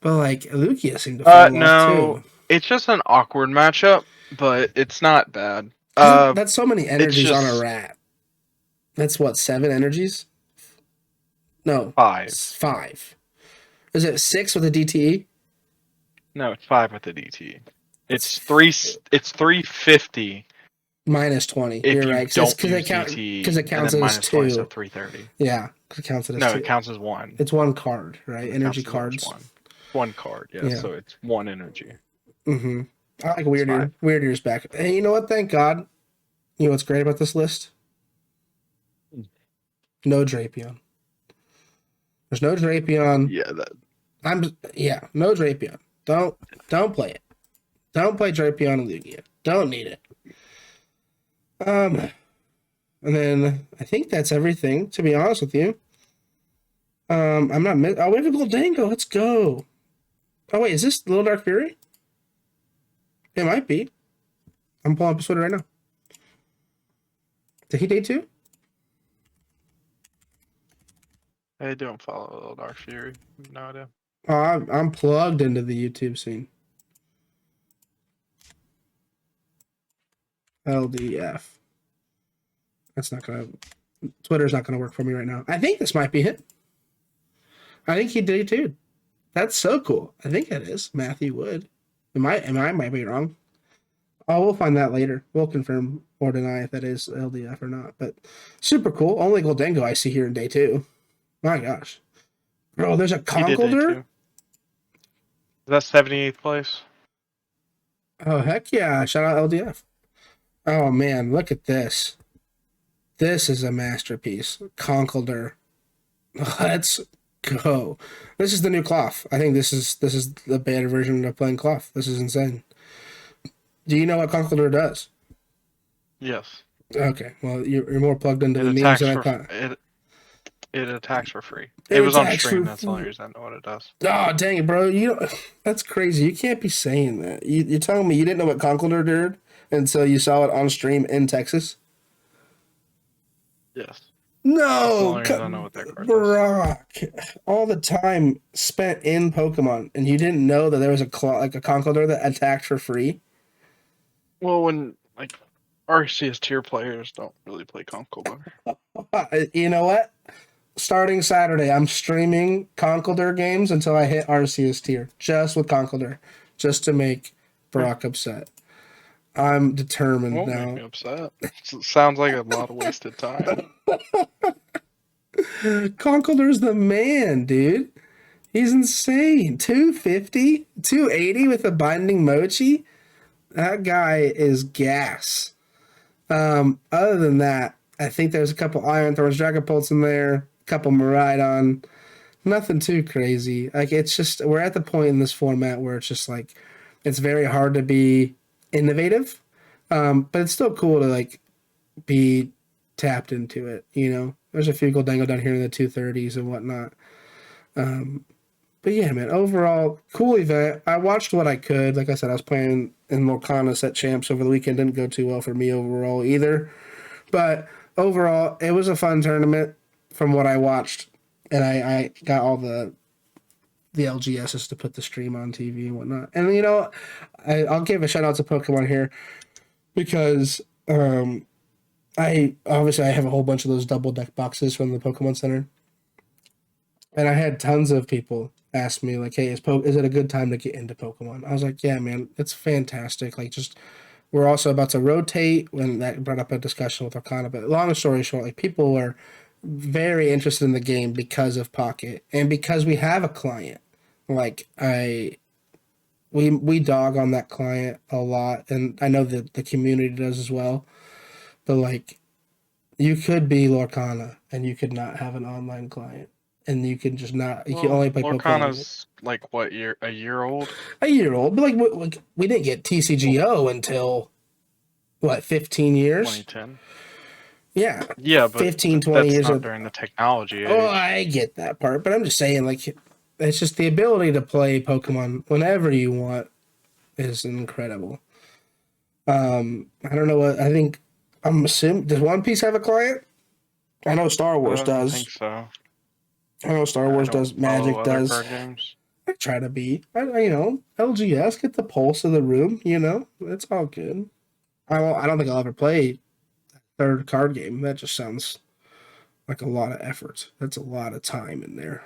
But like Lugia seemed to fall off No, too. it's just an awkward matchup, but it's not bad. That's so many It's energies on a just rat. That's what, 7 energies? No, 5. 5. Is it 6 with a DTE? No, it's 5 with the DT. It's 3. It's 350 Minus 20. if You're you right. don't Because use it DT, and counts then as minus 20, so 2. 330. Yeah, it counts it as No, 2. it counts as 1. It's 1 card, right? It Energy counts as cards. 1 card, yeah, Yeah. so it's 1 energy. Mm-hmm. I like Weird Ear. Weird Ear's back. And you know what? Thank God. You know what's great about this list? No Drapion. There's no Drapion. Yeah, No Drapion. Don't play it. Don't play Drapion and Lugia. Don't need it. And then I think that's everything, to be honest with you. I'm not we have a Goldango. Let's go. Oh wait, is this Little Dark Fury? It might be. I'm pulling up his Twitter right now. Did he day 2? I don't follow Little Dark Fury. No idea. Oh, I'm plugged into the YouTube scene. LDF. That's not gonna. Twitter's not gonna work for me right now. I think this might be it. I think he did too. That's so cool. I think it is Matthew Wood. I might be wrong. Oh, we'll find that later. We'll confirm or deny if that is LDF or not. But super cool. Only Goldango I see here in day 2. My gosh, bro, there's a Conkeldurr. Is that 78th place? Oh heck yeah! Shout out LDF. Oh man, look at this. This is a masterpiece. Conkeldurr. Let's go. This is the new cloth. I think this is the beta version of playing cloth. This is insane. Do you know what Conkeldurr does? Yes. Okay, well you're more plugged into the memes than I thought. It attacks for free. It was on stream. That's the only reason I know what it does. Oh dang it, bro! That's crazy. You can't be saying that. You're telling me you didn't know what Conkeldurr did until you saw it on stream in Texas? Yes. No, I don't know what that card Brock. All the time spent in Pokemon, and you didn't know that there was a Conkeldurr that attacked for free. Well, when like RCS tier players don't really play Conkeldurr. You know what? Starting Saturday, I'm streaming Conkeldurr games until I hit RCS tier, just with Conkeldurr, just to make Brock upset. I'm determined Won't now. make me upset. It sounds like a lot of wasted time. Conkeldurr's the man, dude. He's insane. 250, 280 with a binding mochi. That guy is gas. Other than that, I think there's a couple Iron Thorns, Dragapults in there, a couple Miraidon. Nothing too crazy. Like it's just we're at the point in this format where it's just like it's very hard to be innovative, but it's still cool to like be tapped into it. You know, there's a few Goldango down here in the 230s and whatnot. But yeah, man, overall, cool event. I watched what I could. Like I said, I was playing in Lorcana set champs over the weekend. Didn't go too well for me overall either. But overall, it was a fun tournament from what I watched. And I got all the LGSs to put the stream on TV and whatnot. And, you know, I'll give a shout out to Pokemon here because I have a whole bunch of those double deck boxes from the Pokemon Center. And I had tons of people ask me, like, hey, is it a good time to get into Pokemon? I was like, yeah, man, it's fantastic. Like, just, we're also about to rotate when that brought up a discussion with Arcana. But long story short, like, people are very interested in the game because of Pocket and because we have a client. Like, we dog on that client a lot. And I know that the community does as well. But, like, you could be Lorcana and you could not have an online client. and you can just not. You can only play Pokemon. Lorcana's like what year? A year old? A year old, but like we didn't get TCGO until what 15 years? 2010. Yeah, Yeah, but 15, 20 that's years. not during the technology Oh, age. I get that part, but I'm just saying, like, it's just the ability to play Pokemon whenever you want is incredible. I don't know what I think. I'm assuming does One Piece have a client? I know Star I Wars don't does. think so. I know Star I Wars don't does. follow Magic other does. card games. I try to be. LGS get the pulse of the room. It's all good. I don't think I'll ever play third card game. That just sounds like a lot of effort. That's a lot of time in there.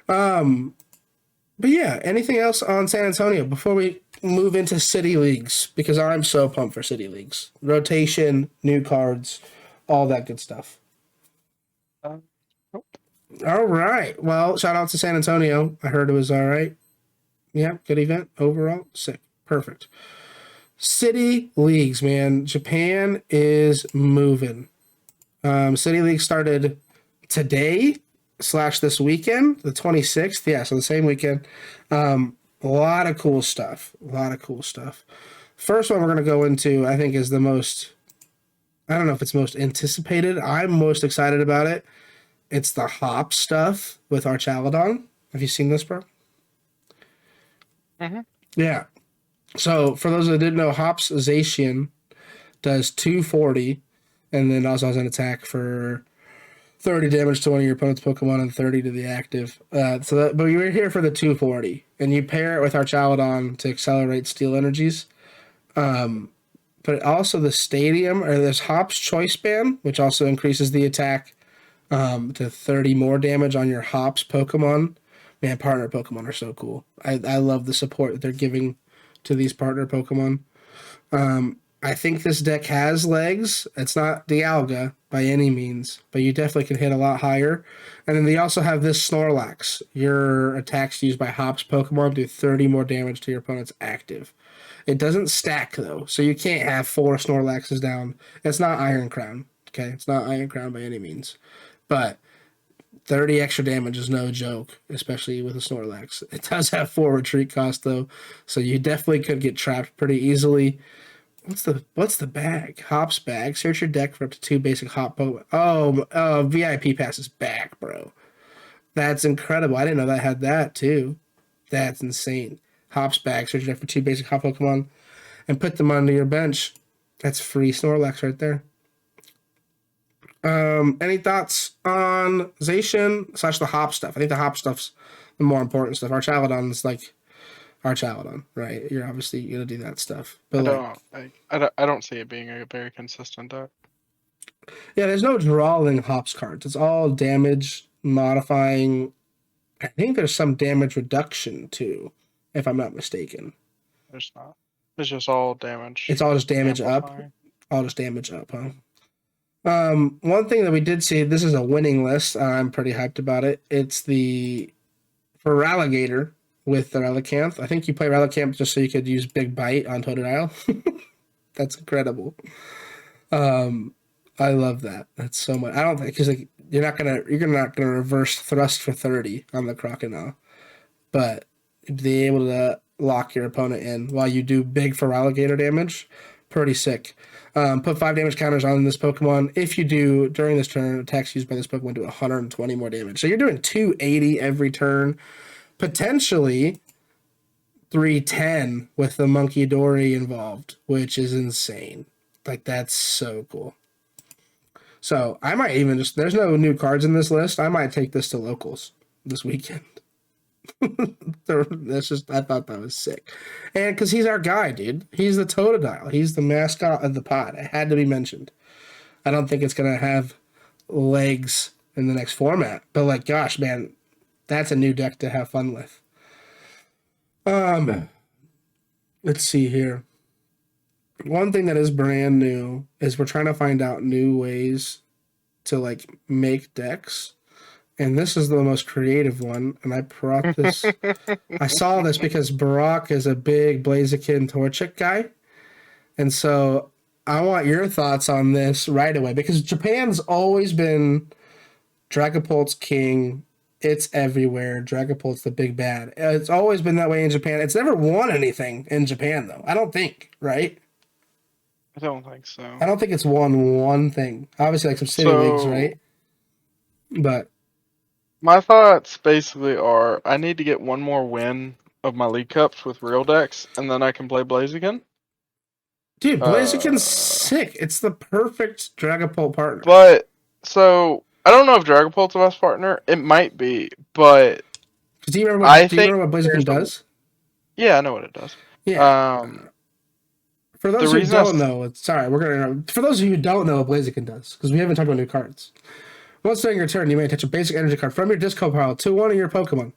But yeah, anything else on San Antonio before we move into city leagues? Because I'm so pumped for city leagues. Rotation, new cards, all that good stuff. Nope. All right. Well, shout out to San Antonio. I heard it was all right. Yeah, good event overall. Sick. Perfect. City leagues, man. Japan is moving. City League started today / this weekend, the 26th. Yeah, so the same weekend. A lot of cool stuff. A lot of cool stuff. First one we're going to go into, I think, is the most, I don't know if it's most anticipated. I'm most excited about it. It's the hop stuff with Archaladon. Have you seen this, bro? Mm-hmm. Yeah. So for those that didn't know, Hops Zacian does 240 and then also has an attack for 30 damage to one of your opponent's Pokemon and 30 to the active. But we were here for the 240, and you pair it with Archaladon to accelerate Steel Energies. But also the Stadium, or there's Hop's Choice Band, which also increases the attack to 30 more damage on your Hops Pokemon. Man, partner Pokemon are so cool. I love the support that they're giving to these partner Pokemon. I think this deck has legs. It's not Dialga by any means, but you definitely can hit a lot higher. And then they also have this Snorlax. Your attacks used by Hops Pokemon do 30 more damage to your opponent's active. It doesn't stack, though, so you can't have 4 Snorlaxes down. It's not Iron Crown, okay? It's not Iron Crown by any means. But 30 extra damage is no joke, especially with a Snorlax. It does have 4 retreat cost, though, so you definitely could get trapped pretty easily. What's the bag? Hop's bag. Search your deck for up to 2 basic hop Pokemon. Oh, VIP pass is back, bro. That's incredible. I didn't know that had that too. That's insane. Hop's bag. Search your deck for 2 basic hop Pokemon and put them onto your bench. That's free Snorlax right there. Any thoughts on Zacian / the hop stuff? I think the hop stuff's the more important stuff. Archaladon's like Archaladon, right? You're obviously gonna do that stuff, but I don't see it being a very consistent deck. yeah, there's no drawing hops cards. It's all damage modifying. I think there's some damage reduction too, if I'm not mistaken. There's not. It's just all damage. It's all just damage amplifying. up. All just damage up, huh? One thing that we did see. This is a winning list. I'm pretty hyped about it. It's the for Relegator with the Relicanth. I think you play Relicanth just so you could use Big Bite on Totodile. That's incredible. I love that. That's so much. I don't think because like, you're not gonna reverse thrust for 30 on the Crocodile, but be able to lock your opponent in while you do big for Relegator damage, pretty sick. Put 5 damage counters on this Pokemon. If you do during this turn, attacks used by this Pokemon do 120 more damage. So you're doing 280 every turn. Potentially 310 with the Monkey Dory involved, which is insane. Like, that's so cool. So I might even there's no new cards in this list. I might take this to locals this weekend. That's just, I thought that was sick. And because he's our guy, dude. He's the Totodile. He's the mascot of the pod. It had to be mentioned. I don't think it's going to have legs in the next format. But, like, gosh, man, that's a new deck to have fun with. Let's see here. One thing that is brand new is we're trying to find out new ways to, like, make decks. And this is the most creative one. And I brought this. I saw this because Barack is a big Blaziken Torchic guy. And so I want your thoughts on this right away. Because Japan's always been Dragapult's king It's everywhere. Dragapult's the big bad. It's always been that way in Japan. It's never won anything in Japan, though. I don't think, right? I don't think so. I don't think it's won one thing. Obviously, like some city leagues, So right? But my thoughts basically are I need to get one more win of my League Cups with real decks, and then I can play Blaziken. dude, Blaziken's Uh, sick. It's the perfect Dragapult partner. but so I don't know if Dragapult's the best partner. It might be, but Do you remember what? I Do you think remember what there's Blaziken a does? yeah, I know what it does. Yeah. Um, For the those who reason I don't know, sorry, we're gonna. For those of you who don't know what Blaziken does, because we haven't talked about new cards. Once during your turn, you may attach a basic energy card from your discard pile to one of your Pokemon.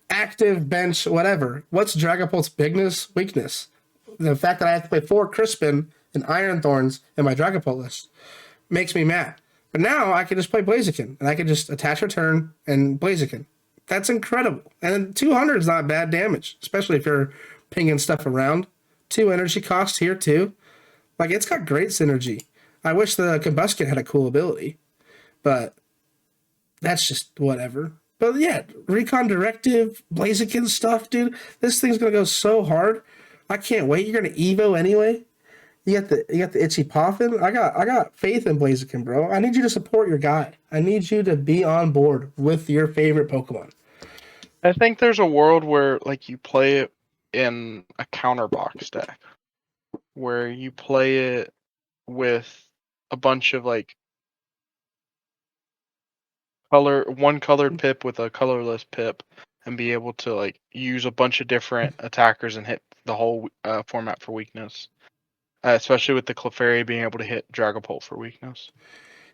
Active, bench, whatever. What's Dragapult's bigness, weakness? The fact that I have to play 4 Crispin and Iron Thorns in my Dragapult list makes me mad. But now I can just play Blaziken, and I can just attach a turn and Blaziken. That's incredible. And 200 is not bad damage, especially if you're pinging stuff around. 2 energy cost here, too. Like, it's got great synergy. I wish the Combustion had a cool ability, but that's just whatever. But yeah, Recon Directive, Blaziken stuff, dude. This thing's gonna go so hard. I can't wait. You're gonna Evo anyway. You got the itchy poffin. I got faith in Blaziken, bro. I need you to support your guy. I need you to be on board with your favorite Pokemon. I think there's a world where like you play it in a counter box deck, where you play it with a bunch of like one colored pip with a colorless pip, and be able to like use a bunch of different attackers and hit the whole format for weakness. Especially with the Clefairy being able to hit Dragapult for weakness.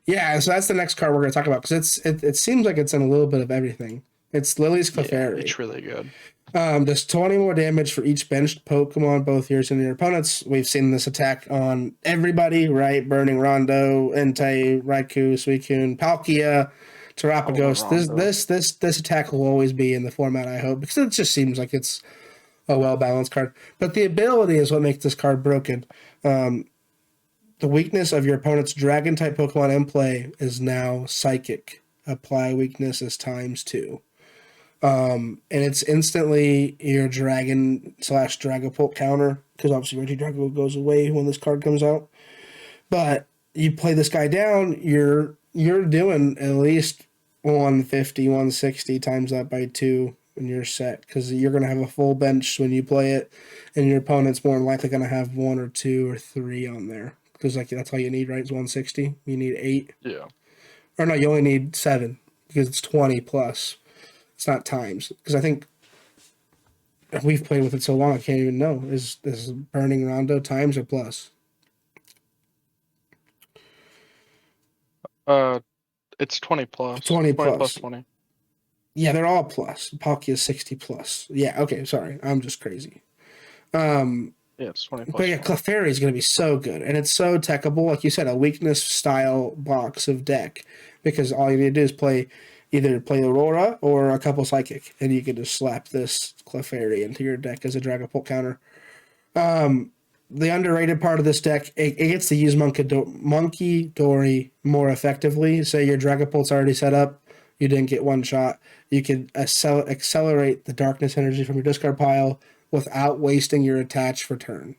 Yeah, so that's the next card we're gonna talk about because it seems like it's in a little bit of everything. It's Lily's Yeah, Clefairy. it's really good. Does 20 more damage for each benched Pokemon, both yours and your opponents. We've seen this attack on everybody, right? Burning Rondo, Entei, Raikou, Suicune, Palkia, I want Terapagos. This Rondo. this this this attack will always be in the format, I hope, because it just seems like it's a well balanced card. But the ability is what makes this card broken. Um, the weakness of your opponent's Dragon type Pokemon in play is now Psychic. Apply weakness as ×2. And it's instantly your dragon / Dragapult counter because obviously Regidrago goes away when this card comes out. But you play this guy down, you're doing at least 150, 160 times that by 2 in your set because you're gonna have a full bench when you play it, and your opponent's more than likely gonna have 1 or 2 or 3 on there because like that's all you need, right? It's 160. You need 8, Yeah. or no, you only need 7 because it's 20 plus. It's not times because I think we've played with it so long I can't even know is Burning Rondo times or plus. Uh, it's 20 plus. 20 20 plus plus. 20. Yeah, they're all plus. Palkia is 60 plus. Yeah, okay, sorry, I'm just crazy. Um, Yeah, it's 20 but plus yeah, 20. Clefairy is going to be so good, and it's so techable. Like you said, a weakness style box of deck because all you need to do is either play Aurora or a couple Psychic, and you can just slap this Clefairy into your deck as a Dragapult counter. The underrated part of this deck, it gets to use Monkey Dory more effectively. Say your Dragapult's already set up, you didn't get one shot. You can accelerate the darkness energy from your discard pile without wasting your attach for turn.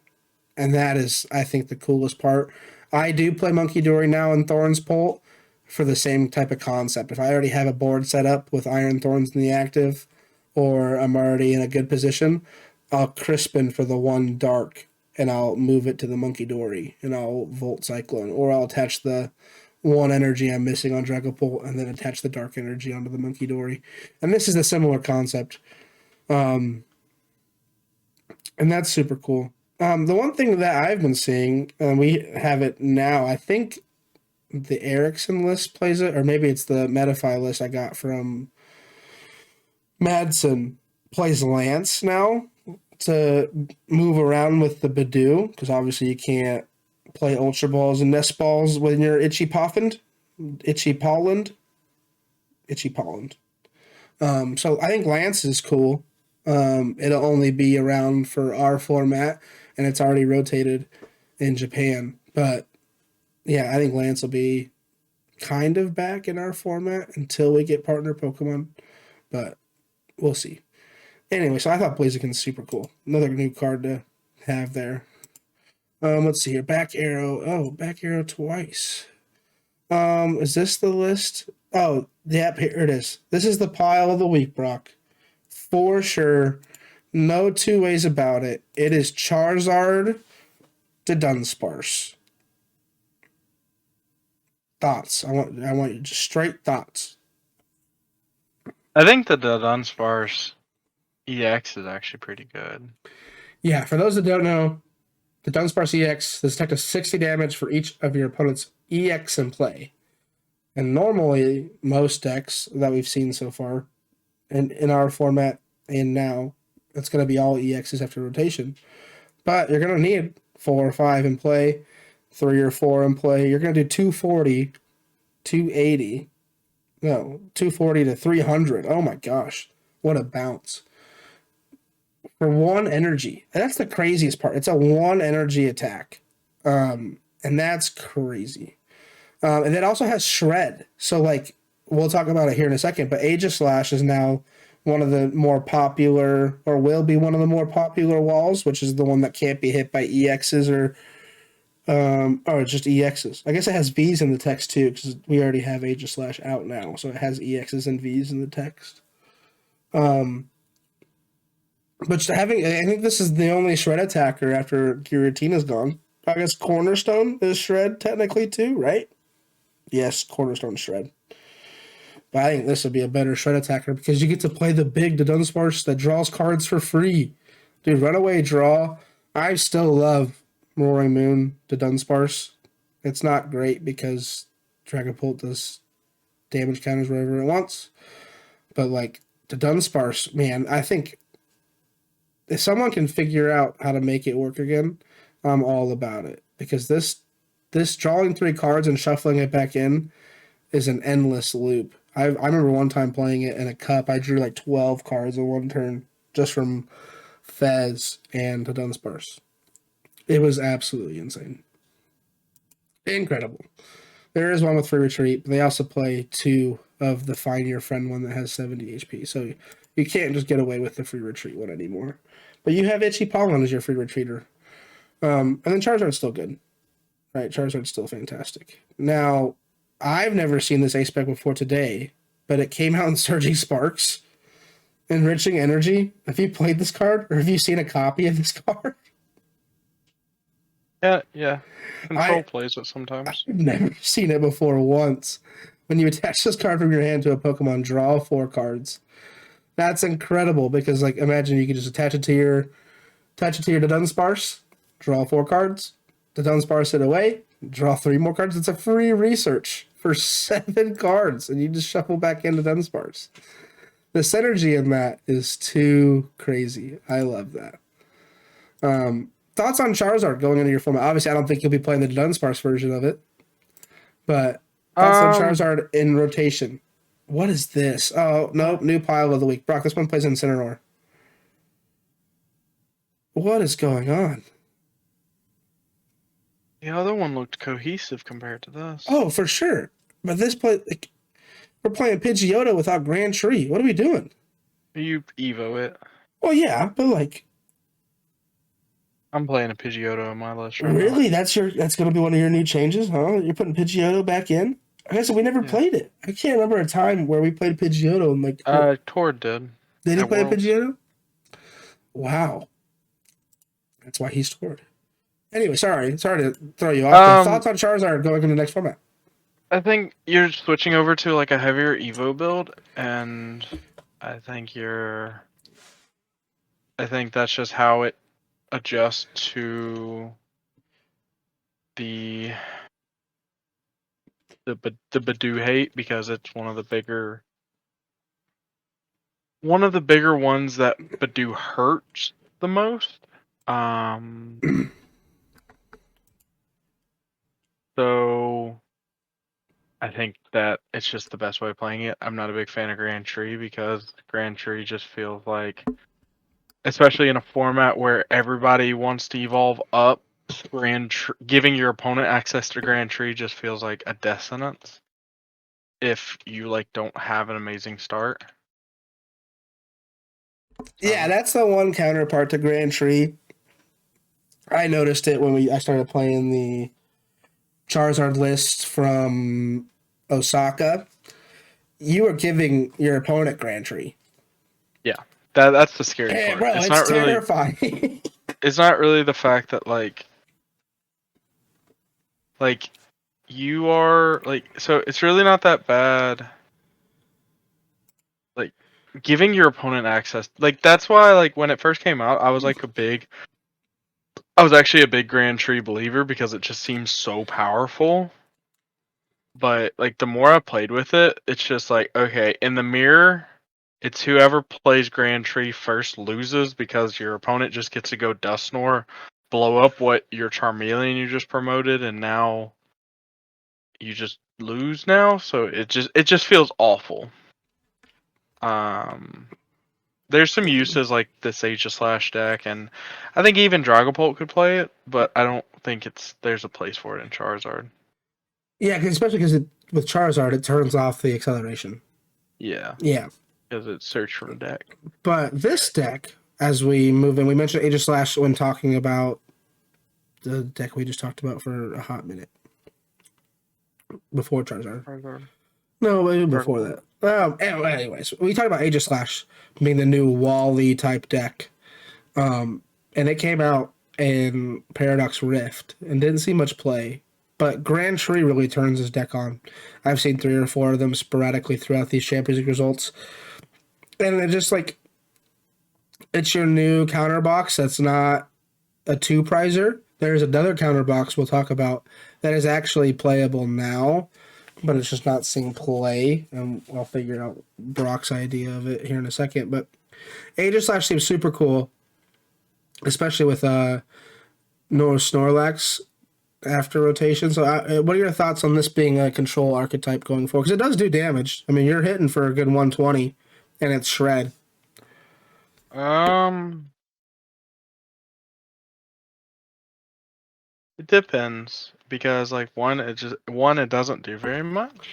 And that is, I think, the coolest part. I do play Monkey Dory now in Thorns Pult for the same type of concept. If I already have a board set up with Iron Thorns in the active, or I'm already in a good position, I'll Crispin for the one dark and I'll move it to the Monkey Dory and I'll Volt Cyclone, or I'll attach the one energy I'm missing on Dragapult and then attach the dark energy onto the Monkey Dory. And this is a similar concept. And that's super cool. The one thing that I've been seeing, and we have it now, I think the Ericsson list plays it, or maybe it's the Metafy list I got from Madsen, plays Lance now to move around with the Badoo, because obviously you can't play Ultra Balls and Nest Balls when you're Itchy Poffin, Itchy Polland, Itchy Polland. So I think Lance is cool. It'll only be around for our format, and it's already rotated in Japan. But yeah, I think Lance will be kind of back in our format until we get partner Pokemon. but we'll see. Anyway, so I thought Blaziken's super cool. Another new card to have there. Let's see here. Back arrow. Oh, back arrow twice. Is this the list? Oh, yep, here it is. This is the pile of the week, Brock. For sure. No two ways about it. It is Charizard to Dunsparce. Thoughts. I want you just straight thoughts. I think the Dunsparce EX is actually pretty good. Yeah, for those that don't know, the Dunsparce EX, this attack does 60 damage for each of your opponent's EX in play. And normally, most decks that we've seen so far, and in our format and now, it's going to be all EXs after rotation. But you're going to need 4 or 5 in play, 3 or 4 in play. You're going to do 240, 280, no, 240 to 300. Oh my gosh, what a bounce. For 1 energy. And that's the craziest part. It's a 1 energy attack. And that's crazy. And it also has Shred. So, like, we'll talk about it here in a second, but Aegislash is now one of the more popular, or will be one of the more popular walls, which is the one that can't be hit by EXs or just EXs. I guess it has Vs in the text too, because we already have Aegislash out now, so it has EXs and Vs in the text. But I think this is the only Shred attacker after Giratina's gone. I guess Cornerstone is Shred technically too, right? Yes, Cornerstone Shred. But I think this would be a better Shred attacker because you get to play the big Dunsparce that draws cards for free. Dude, runaway draw. I still love Roaring Moon to Dunsparce. It's not great because Dragapult does damage counters wherever it wants. But, like, to Dunsparce, man, I think if someone can figure out how to make it work again, I'm all about it. Because this drawing 3 cards and shuffling it back in is an endless loop. I remember one time playing it in a cup. I drew like 12 cards in one turn just from Fez and to Dunsparce. It was absolutely insane. Incredible. There is one with free retreat, but they also play 2 of the Find Your Friend one that has 70 HP. So you can't just get away with the free retreat one anymore. But you have Itchy Pollen as your free retreater. And then Charizard's still good. Right, Charizard's still fantastic. Now, I've never seen this ace spec before today, but it came out in Surging Sparks. Enriching Energy. Have you played this card? Or have you seen a copy of this card? Yeah. Control plays it sometimes. I've never seen it before once. When you attach this card from your hand to a Pokemon, draw 4 cards. That's incredible because, like, imagine you could just attach it to your Dunsparce, draw 4 cards, the Dunsparce it away, draw 3 more cards. It's a free research for 7 cards, and you just shuffle back into Dunsparce. The synergy in that is too crazy. I love that. Thoughts on Charizard going into your format? Obviously, I don't think you'll be playing the Dunsparce version of it, but thoughts on Charizard in rotation. What is this? Oh, no, new pile of the week. Brock, this one plays in Incineroar. What is going on? The other one looked cohesive compared to this. Oh, for sure. But this play, like, we're playing Pidgeotto without Grand Tree. What are we doing? You Evo it. Well, yeah, but like, I'm playing a Pidgeotto on my list right really? now. That's gonna be one of your new changes, huh? You're putting Pidgeotto back in? I guess we never played it. I can't remember a time where we played Pidgeotto and like. Tord did. Did he play Worlds. Pidgeotto? Wow. That's why he's Tord. Anyway, sorry to throw you off. Thoughts on Charizard going into the next format? I think you're switching over to like a heavier Evo build, and I think that's just how it adjusts to the Badoo hate, because it's one of the bigger ones that Badoo hurts the most. So I think that it's just the best way of playing it. I'm not a big fan of Grand Tree because Grand Tree just feels like, especially in a format where everybody wants to evolve up, giving your opponent access to Grand Tree just feels like a death sentence if you like don't have an amazing start. Yeah, So that's the one counterpart to Grand Tree. I noticed it when I started playing the Charizard list from Osaka. You were giving your opponent Grand Tree. yeah, that's the scary Hey, part. bro, it's terrifying. It's not really the fact that like you are like so it's really not that bad. Like giving your opponent access, like that's why like when it first came out, I was actually a big Grand Tree believer because it just seems so powerful. But like the more I played with it, it's just like okay, in the mirror, it's whoever plays Grand Tree first loses because your opponent just gets to go Dusknoir, blow up what your Charmeleon you just promoted, and now you just lose now. So it just feels awful. Um, there's some uses like this Aegis-Slash deck, and I think even Dragapult could play it, but I don't think there's a place for it in Charizard. Yeah, especially because with Charizard, it turns off the acceleration. Yeah, Yeah, because it's search for a deck. but this deck, as we move in, we mentioned Aegis-Slash when talking about the deck we just talked about for a hot minute before Charizard. Charizard. No, maybe before Dragapult. that. Anyways, we talked about Aegis-Slash being the new Wally type deck. And it came out in Paradox Rift and didn't see much play. But Grand Tree really turns his deck on. I've seen 3 or 4 of them sporadically throughout these Champions League results. And it just like, it's your new counter box that's not a 2 prizer. There's another counter box we'll talk about that is actually playable now, but it's just not seeing play. And I'll figure out Brock's idea of it here in a second. But Aegis-Slash seems super cool, especially with no Snorlax after rotation. So, what are your thoughts on this being a control archetype going forward? Because it does do damage. I mean, you're hitting for a good 120, and it's shred. Um, it depends because like one it doesn't do very much,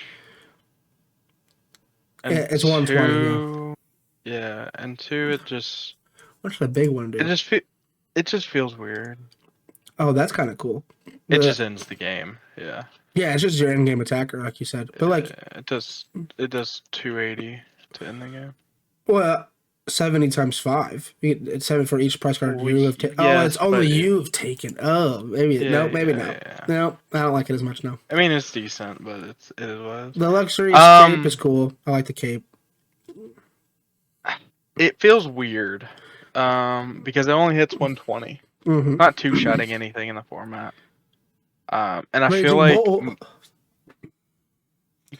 and Yeah, it's 120. Yeah. two, yeah, and two What's the big one it do? just fe- it just feels weird. Oh, that's kind of cool. It The just ends the game. Yeah, Yeah, it's just your in-game attacker, like you said. But like, it does 280 to end the game. well, 70 times 5. It's 7 for each price card Well, you have taken. Oh, it's yes, only but you've taken. Oh, maybe yeah, no, maybe yeah, no. yeah. No, I don't like it as much now. I mean, it's decent, but it is what it is. The luxury's cape is cool. I like the cape. It feels weird, because it only hits 120. Mm-hmm. Not two-shotting anything in the format. And I feel Raging like, Bull.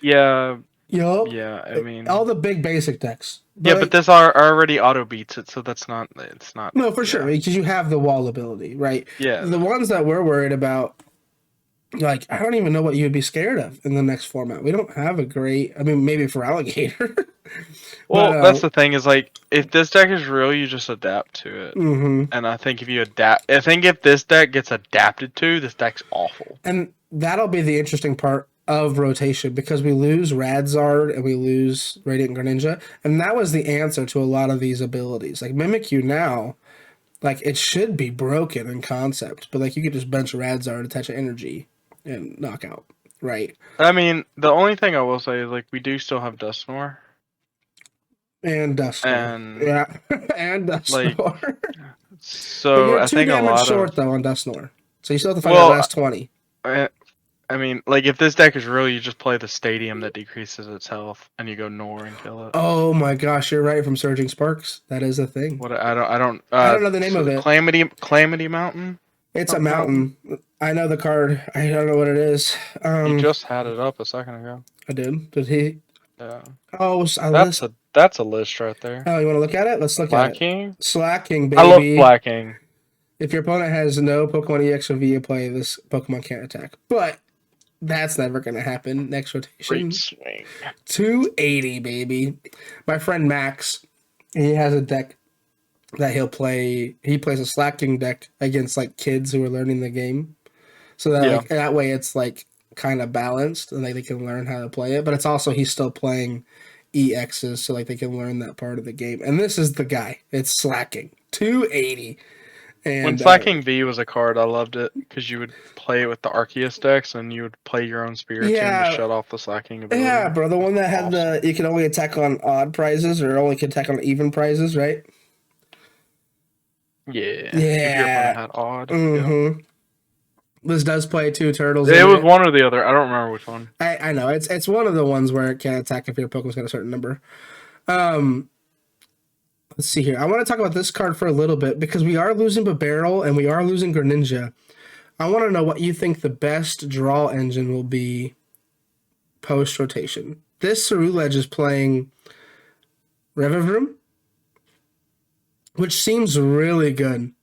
yeah, Yup. yeah. I mean, All the big basic decks. yeah, But but like, this already auto beats it, so that's not. It's not. no, for sure, Yeah, because you have the wall ability, right? The yeah. ones that we're worried about, like, I don't even know what you'd be scared of in the next format. We don't have a great, I mean, maybe for Alligator. But, Well, that's the thing is like, if this deck is real, you just adapt to it. mm-hmm. And I think if this deck gets adapted to, this deck's awful. And that'll be the interesting part of rotation because we lose Radzard and we lose Radiant Greninja. And that was the answer to a lot of these abilities. Like, Mimikyu now, like, it should be broken in concept, but like, you could just bench Radzard, attach an energy, and knock out, right? I mean, the only thing I will say is like we do still have Dusknoir, And Dusknoir. and Yeah, and like Dusknoir. But so you're I 2 think a damage lot of short, though, on Dusknoir. So you still have to find that well, last 20. I, I mean, like if this deck is real, you just play the stadium that decreases its health, and you go Nor and kill it. Oh my gosh, you're right from Surging Sparks. That is a thing. What I don't I don't know the name of it. Calamity Mountain. It's a Something mountain. I know the card. I don't know what it is. You just had it up a second ago. I did. Did he? Yeah, Oh, I that's list. a list right there. Oh, you want to look at it? Let's look at it. Slacking. Slacking, I love baby. slacking. If your opponent has no Pokemon EX or V in play, this Pokemon can't attack. But that's never going to happen next rotation. Great swing. 280, baby. My friend Max, he has a deck that he'll play. He plays a Slacking deck against like kids who are learning the game. So that like that way it's like kind of balanced and like they can learn how to play it. But it's also he's still playing EXs so like they can learn that part of the game. And this is the guy. It's Slacking 280. When And Slacking V was a card, I loved it because you would play it with the Arceus decks, and you would play your own Spiritomb to shut off the Slacking ability. yeah, bro, the one that had Awesome. you can only attack on odd prizes or only can attack on even prizes, right? Yeah. If your opponent Yeah. had odd. Yeah. Mm-hmm. This does play 2 turtles. It was one or the other. I don't remember which one. I know it's one of the ones where it can attack if your Pokemon's got a certain number. Let's see here. I want to talk about this card for a little bit because we are losing Barrel and we are losing Greninja. I want to know what you think the best draw engine will be post rotation. This Ceruledge is playing Revivroom, which seems really good,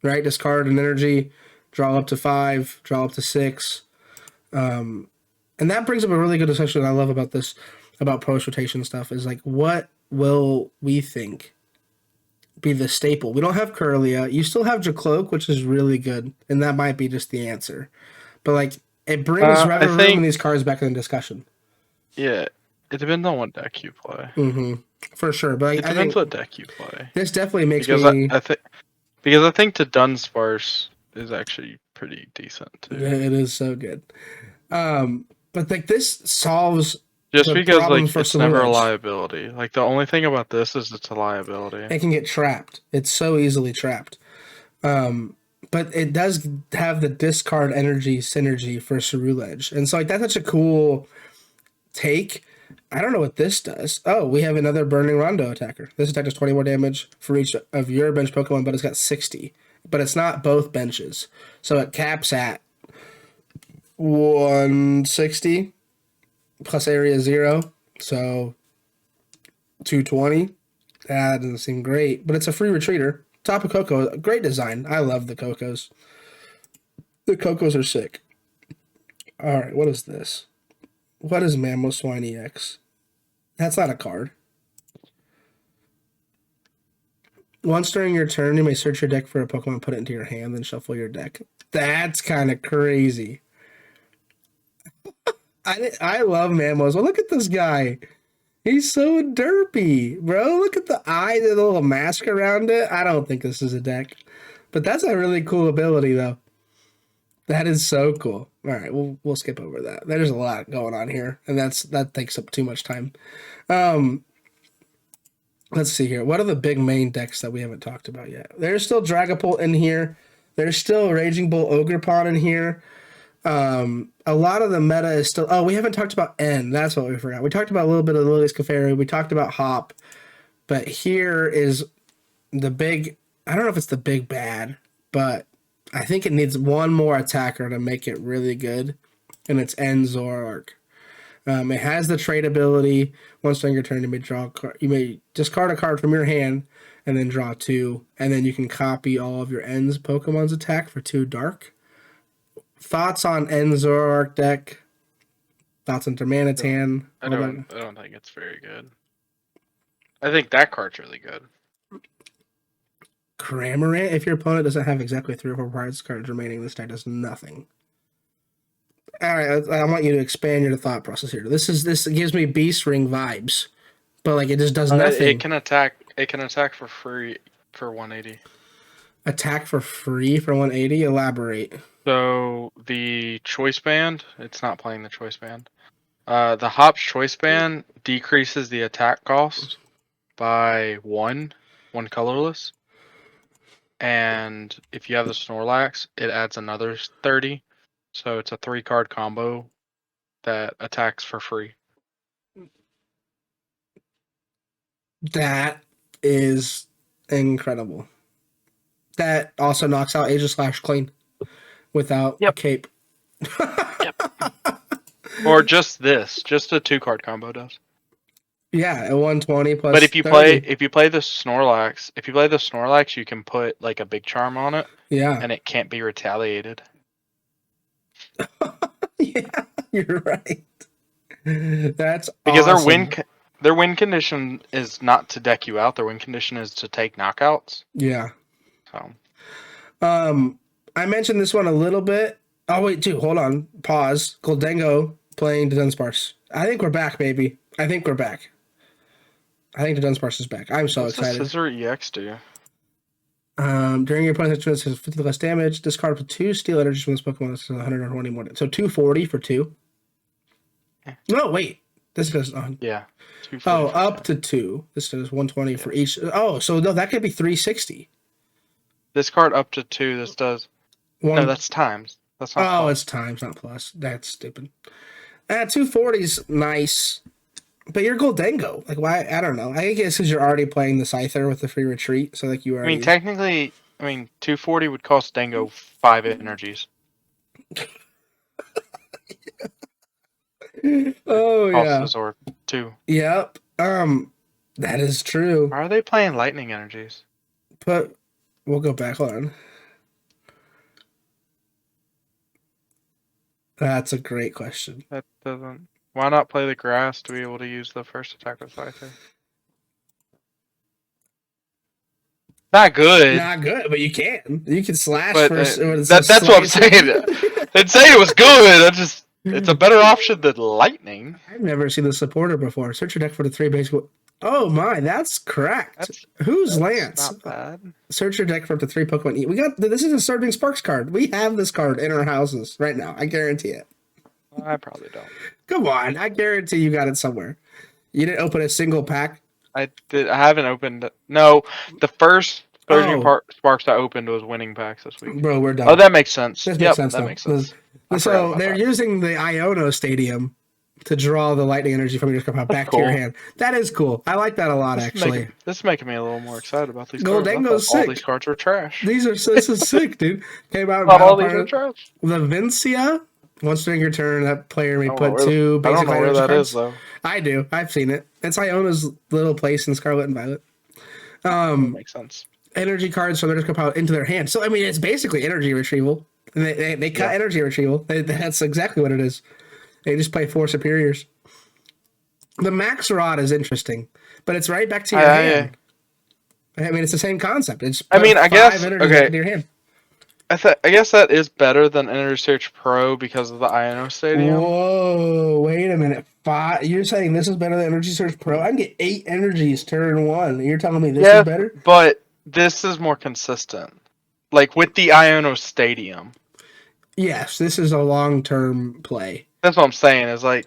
right? Discard an energy, draw up to 5, draw up to 6. And that brings up a really good discussion I love about this, about post rotation stuff, is like, what will we think be the staple? We don't have Curlia. You still have Jacloak, which is really good, and that might be just the answer. But like, it brings Revivroom and these cards back in the discussion. Yeah, it depends on what deck you play. Mm-hmm. For sure, but it depends what deck you play. This definitely makes me. Because I think the Dunsparce is actually pretty decent too. Yeah, it is so good. But like this solves just because like it's never a liability. Like the only thing about this is it's a liability. It can get trapped. It's so easily trapped. But it does have the discard energy synergy for Ceruledge, and so like that's such a cool take. I don't know what this does. Oh, we have another Burning Rondo attacker. This attack does 20 more damage for each of your bench Pokemon, but it's got 60. But it's not both benches. So it caps at 160 plus area 0. So 220. That doesn't seem great. But it's a free retreater. Tapu Koko, great design. I love the Kokos. The Kokos are sick. Alright, what is this? What is Mamoswine EX? That's not a card. Once during your turn, you may search your deck for a Pokemon, put it into your hand, then shuffle your deck. That's kind of crazy. I love Mamos. Well, look at this guy. He's so derpy, bro. Look at the eye, the little mask around it. I don't think this is a deck. But that's a really cool ability, though. That is so cool. All right, we'll skip over that. There's a lot going on here, and that takes up too much time. Let's see here. What are the big main decks that we haven't talked about yet? There's still Dragapult in here. There's still Raging Bull Ogerpon in here. A lot of the meta is still... Oh, we haven't talked about N. That's what we forgot. We talked about a little bit of Lilius Clefairy. We talked about Hop. But here is the big... I don't know if it's the big bad, but I think it needs one more attacker to make it really good, and it's N Zoroark. It has the trade ability. Once during your turn, you may discard a card from your hand and then draw 2, and then you can copy all of your N's Pokemon's attack for 2 dark. Thoughts on N Zoroark deck? Thoughts on Termanitan? I don't think it's very good. I think that card's really good. Cramorant, if your opponent doesn't have exactly 3 or 4 cards remaining, this deck does nothing. All right, I want you to expand your thought process here. This gives me Beast Ring vibes, but like it just does nothing. It can attack. It can attack for free for 180. Attack for free for 180. Elaborate. So the choice band, it's not playing the choice band. The Hop's choice band decreases the attack cost by one colorless, and if you have the Snorlax, it adds another 30. So it's a 3-card combo that attacks for free. That is incredible. That also knocks out Aegis Clean without a cape. Or just a 2-card combo does. Yeah, a 120 plus. But if you 30. play the Snorlax, you can put like a big charm on it. Yeah. And it can't be retaliated. Yeah, you're right. That's because awesome. their win condition is not to deck you out. Their win condition is to take knockouts. Yeah. So. I mentioned this one a little bit. Oh wait, dude, hold on. Pause. Goldengo playing Dunsparce. I think we're back, baby. I think we're back. I think the Dunsparce is back. I'm so What's the excited. Scissor EX do? During your opponent's turn, it says 50 less damage. Discard up to 2 steel energies from this Pokemon. This is 120 more. So 240 for 2. No, wait. This goes on. Yeah. Oh, up to 2. This does 120 for each. Oh, so no, that could be 360. Discard up to 2. This does. No, that's times. That's not. Oh, plus. it's times, not plus. That's stupid. 240's nice. But you're Goldengo. Like, why? I don't know. I guess because you're already playing the Scyther with the free retreat. So, like, you are. I mean, technically, 240 would cost Dango 5 energies. Oh, yeah. Cost Azor 2. Yep. That is true. Why are they playing lightning energies? But we'll go back on. That's a great question. That doesn't. Why not play the grass to be able to use the first attack with Scyther? Not good. Not good, but you can. You can slash But first. that's what I'm saying. They'd say it was good. It's a better option than lightning. I've never seen the supporter before. Search your deck for the 3 basic. Oh my, that's correct. Who's Lance? Not bad. Search your deck for up to 3 Pokemon. We got this is a Surging Sparks card. We have this card in our houses right now. I guarantee it. I probably don't. Come on, I guarantee you got it somewhere. You didn't open a single pack. I haven't opened. No, the first Surging Sparks I opened was winning packs this week. Bro, we're done. Oh, that makes sense. This Yep, makes sense. that makes sense. So they're using the Iono Stadium to draw the lightning energy from your compound back to your hand. That is cool. I like that a lot, actually. This is making me a little more excited about these cards. Goldengo's sick. All these cards were trash. This is sick, dude. Came out. All these are trash. The Vincia. Once during your turn, that player may put 2 I basic don't know where that cards. is, though. I do. I've seen it. It's Iono's little place in Scarlet and Violet. That makes sense. Energy cards from their discard pile into their hand. So, I mean, it's basically energy retrieval. And they cut energy retrieval. That's exactly what it is. They just play 4 superiors. The Max Rod is interesting, but it's right back to your hand. I mean, it's the same concept. It's I guess okay. Into your hand. I guess that is better than Energy Search Pro because of the Iono Stadium. Whoa, wait a minute. 5? You're saying this is better than Energy Search Pro? I can get 8 energies turn 1. You're telling me this is better? But this is more consistent. Like with the Iono Stadium. Yes, this is a long-term play. That's what I'm saying. Is I'm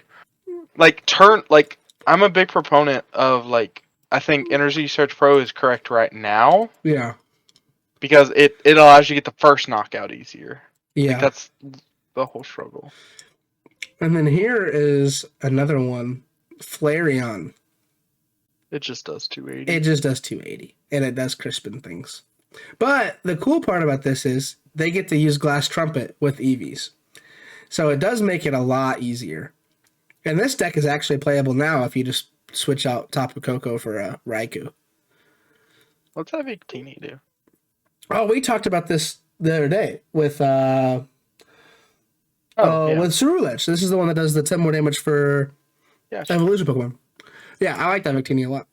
a big proponent of I think Energy Search Pro is correct right now. Yeah. Because it allows you to get the first knockout easier. Yeah. That's the whole struggle. And then here is another one. Flareon. It just does 280. It just does 280. And it does Crispin things. But the cool part about this is they get to use Glass Trumpet with EVs. So it does make it a lot easier. And this deck is actually playable now if you just switch out Tapu Koko for a Raikou. What's that Victini do? Oh, we talked about this the other day with with Ceruledge. This is the one that does the 10 more damage for evolution Pokemon. Yeah, I like that Victini a lot.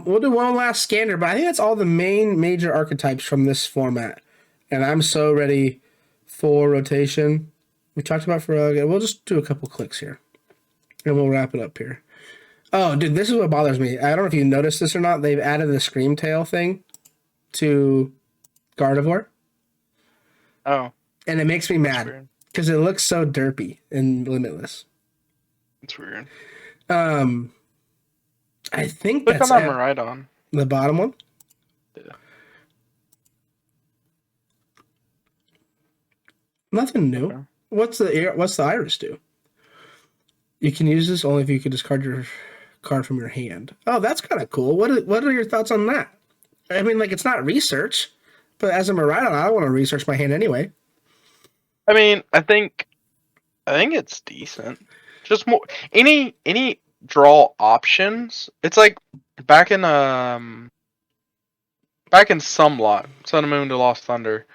We'll do one last scanner, but I think that's all the main major archetypes from this format. And I'm so ready for rotation. We talked about we'll just do a couple clicks here. And we'll wrap it up here. Oh, dude, this is what bothers me. I don't know if you noticed this or not. They've added the Scream Tail thing to Gardevoir. Oh. And it makes me mad. Because it looks so derpy and limitless. It's weird. I think Click that's on that right on. The bottom one? Yeah. Nothing new. Okay. What's the iris do? You can use this only if you can discard your card from your hand. Oh, that's kind of cool. What are your thoughts on that? I mean, it's not research, but as a Miraidon, I don't want to research my hand anyway. I mean, I think it's decent. Just more any draw options. It's like back in Sunlock, Sun and Moon to Lost Thunder.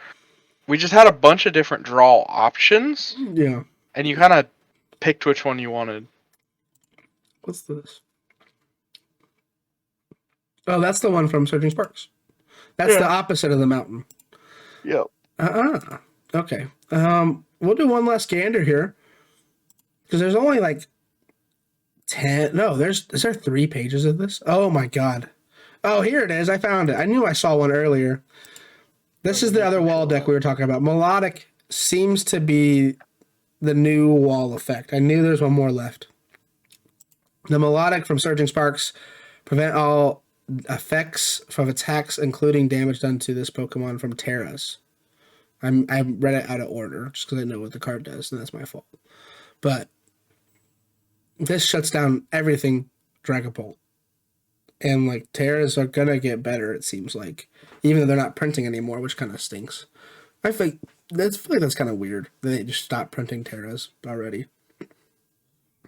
We just had a bunch of different draw options. Yeah. And you kind of picked which one you wanted. What's this? Oh, that's the one from Surging Sparks. That's the opposite of the mountain. Yep. Okay. We'll do one last gander here. Because there's only 10. No, is there 3 pages of this? Oh my god. Oh, here it is. I found it. I knew I saw one earlier. This is the other wall deck we were talking about. Melodic seems to be the new wall effect. I knew there's one more left. The melodic from Surging Sparks prevent all effects from attacks, including damage done to this Pokemon from Terras. I read it out of order just because I know what the card does, and that's my fault. But this shuts down everything Dragapult. And like Terras are gonna get better, it seems like. Even though they're not printing anymore, which kind of stinks. I feel like that's kind of weird. They just stopped printing Terras already.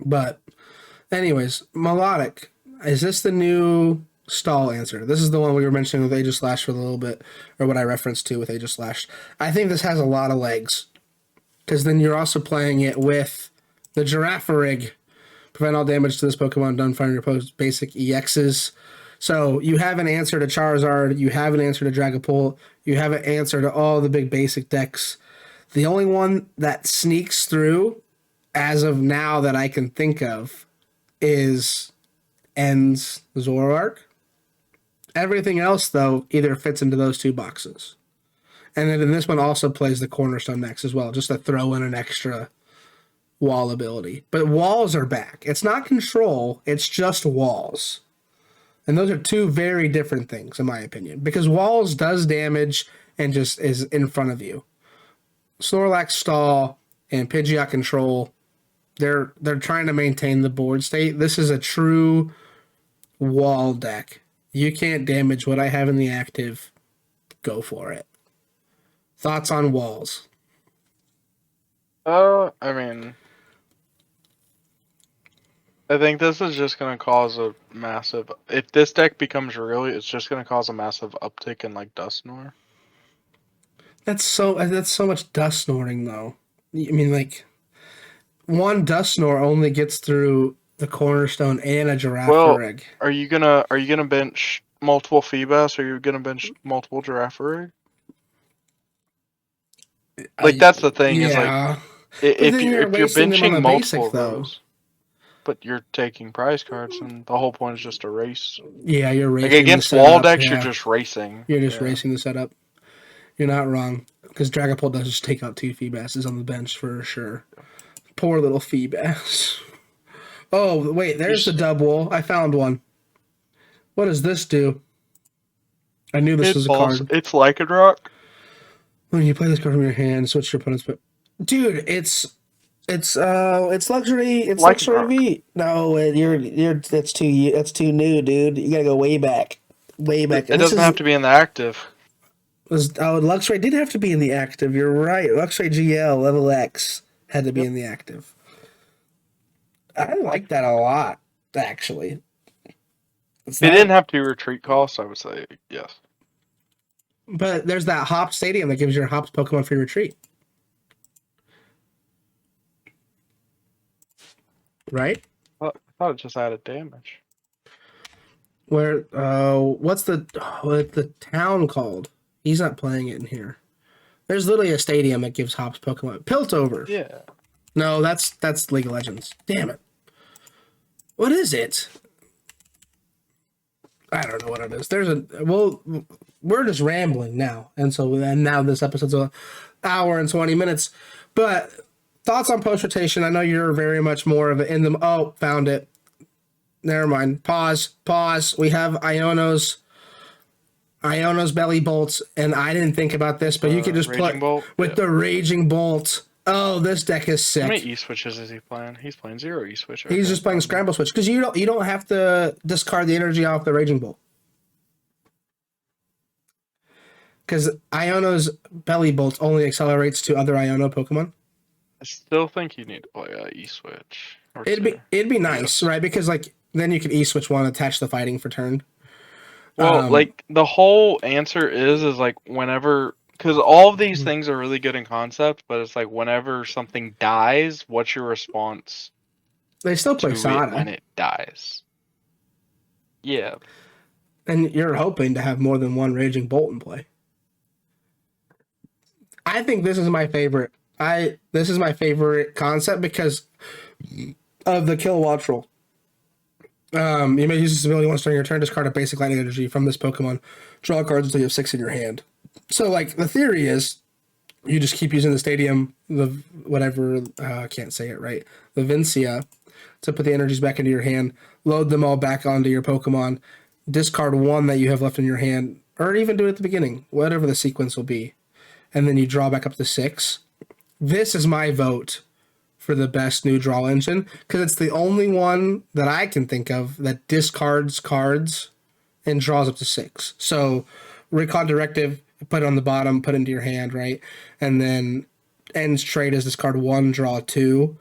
But anyways, Melodic. Is this the new stall answer? This is the one we were mentioning with Aegislash for a little bit, or what I referenced to with Aegislash. I think this has a lot of legs. Because then you're also playing it with the Girafarig. Prevent all damage to this Pokemon done firing your post basic EXs. So you have an answer to Charizard, you have an answer to Dragapult, you have an answer to all the big basic decks. The only one that sneaks through, as of now that I can think of, is End's Zoroark. Everything else, though, either fits into those 2 boxes. And then this one also plays the Cornerstone next as well, just to throw in an extra wall ability. But walls are back. It's not control, it's just walls. And those are 2 very different things, in my opinion. Because walls does damage and just is in front of you. Snorlax stall and Pidgeot control, they're trying to maintain the board state. This is a true wall deck. You can't damage what I have in the active. Go for it. Thoughts on walls? I mean, I think this is just going to cause a massive... If this deck becomes real, it's just going to cause a massive uptick in, like, Dusknoir. That's so much Dusknoiring, though. I mean, like, one Dusknoir only gets through the Cornerstone and a Girafarig. Are you gonna bench multiple Feebas, or are you gonna bench multiple Girafarig? Like, that's the thing, is, like, if you're benching multiple of those... But you're taking prize cards, and the whole point is just to race. Yeah, you're racing. Like, against wall decks, you're just racing. You're just racing the setup. You're not wrong. Because Dragapult does just take out 2 Feebasses on the bench for sure. Poor little Feebas. Oh, wait, there's the double. I found one. What does this do? I knew this was a card. It's Lycanroc. When you play this card from your hand, switch your opponent's... Dude, it's luxury. It's luxury V. No, that's too new, dude. You gotta go way back. It doesn't have to be in the active. Luxury did have to be in the active. You're right. Luxury GL level X had to be in the active. I like that a lot, actually. It didn't have to be retreat cost, I would say yes. But there's that Hop Stadium that gives your Hops Pokemon free retreat. Right? I thought it just added damage. Where? What's the town called? He's not playing it in here. There's literally a stadium that gives Hops Pokemon. Piltover. Yeah. No, that's League of Legends. Damn it. What is it? I don't know what it is. We're just rambling now, and now this episode's an hour and 20 minutes. But thoughts on post rotation? I know you're very much more of it in the... Oh, found it. Never mind. Pause. We have Iono's Belly Bolts, and I didn't think about this, but you could just play with the Raging Bolt. Oh, this deck is sick. How many E-switches is he playing? He's playing 0 E-switch. He's just playing Scramble Switch, because you don't have to discard the energy off the Raging Bolt. Because Iono's Belly Bolt only accelerates to other Iono Pokemon. I still think you need to play E-switch. It'd be nice, right? Because like then you could E-switch one, attach the fighting for turn. Well, like the whole answer is like whenever, because all of these things are really good in concept, but it's like whenever something dies, what's your response? They still play Sada when it dies. Yeah, and you're hoping to have more than one Raging Bolt in play. I think this is my favorite. This is my favorite concept because of the Kill Wattrel. You may use this ability once during your turn. Discard a basic lightning energy from this Pokemon. Draw cards until you have 6 in your hand. So, like, the theory is you just keep using the stadium, the whatever, I can't say it right, the Vincia, to put the energies back into your hand, load them all back onto your Pokemon, discard one that you have left in your hand, or even do it at the beginning, whatever the sequence will be, and then you draw back up to 6. This is my vote for the best new draw engine because it's the only one that I can think of that discards cards and draws up to 6. So, Recon Directive, put it on the bottom, put it into your hand, right? And then ends trade is discard 1, draw 2.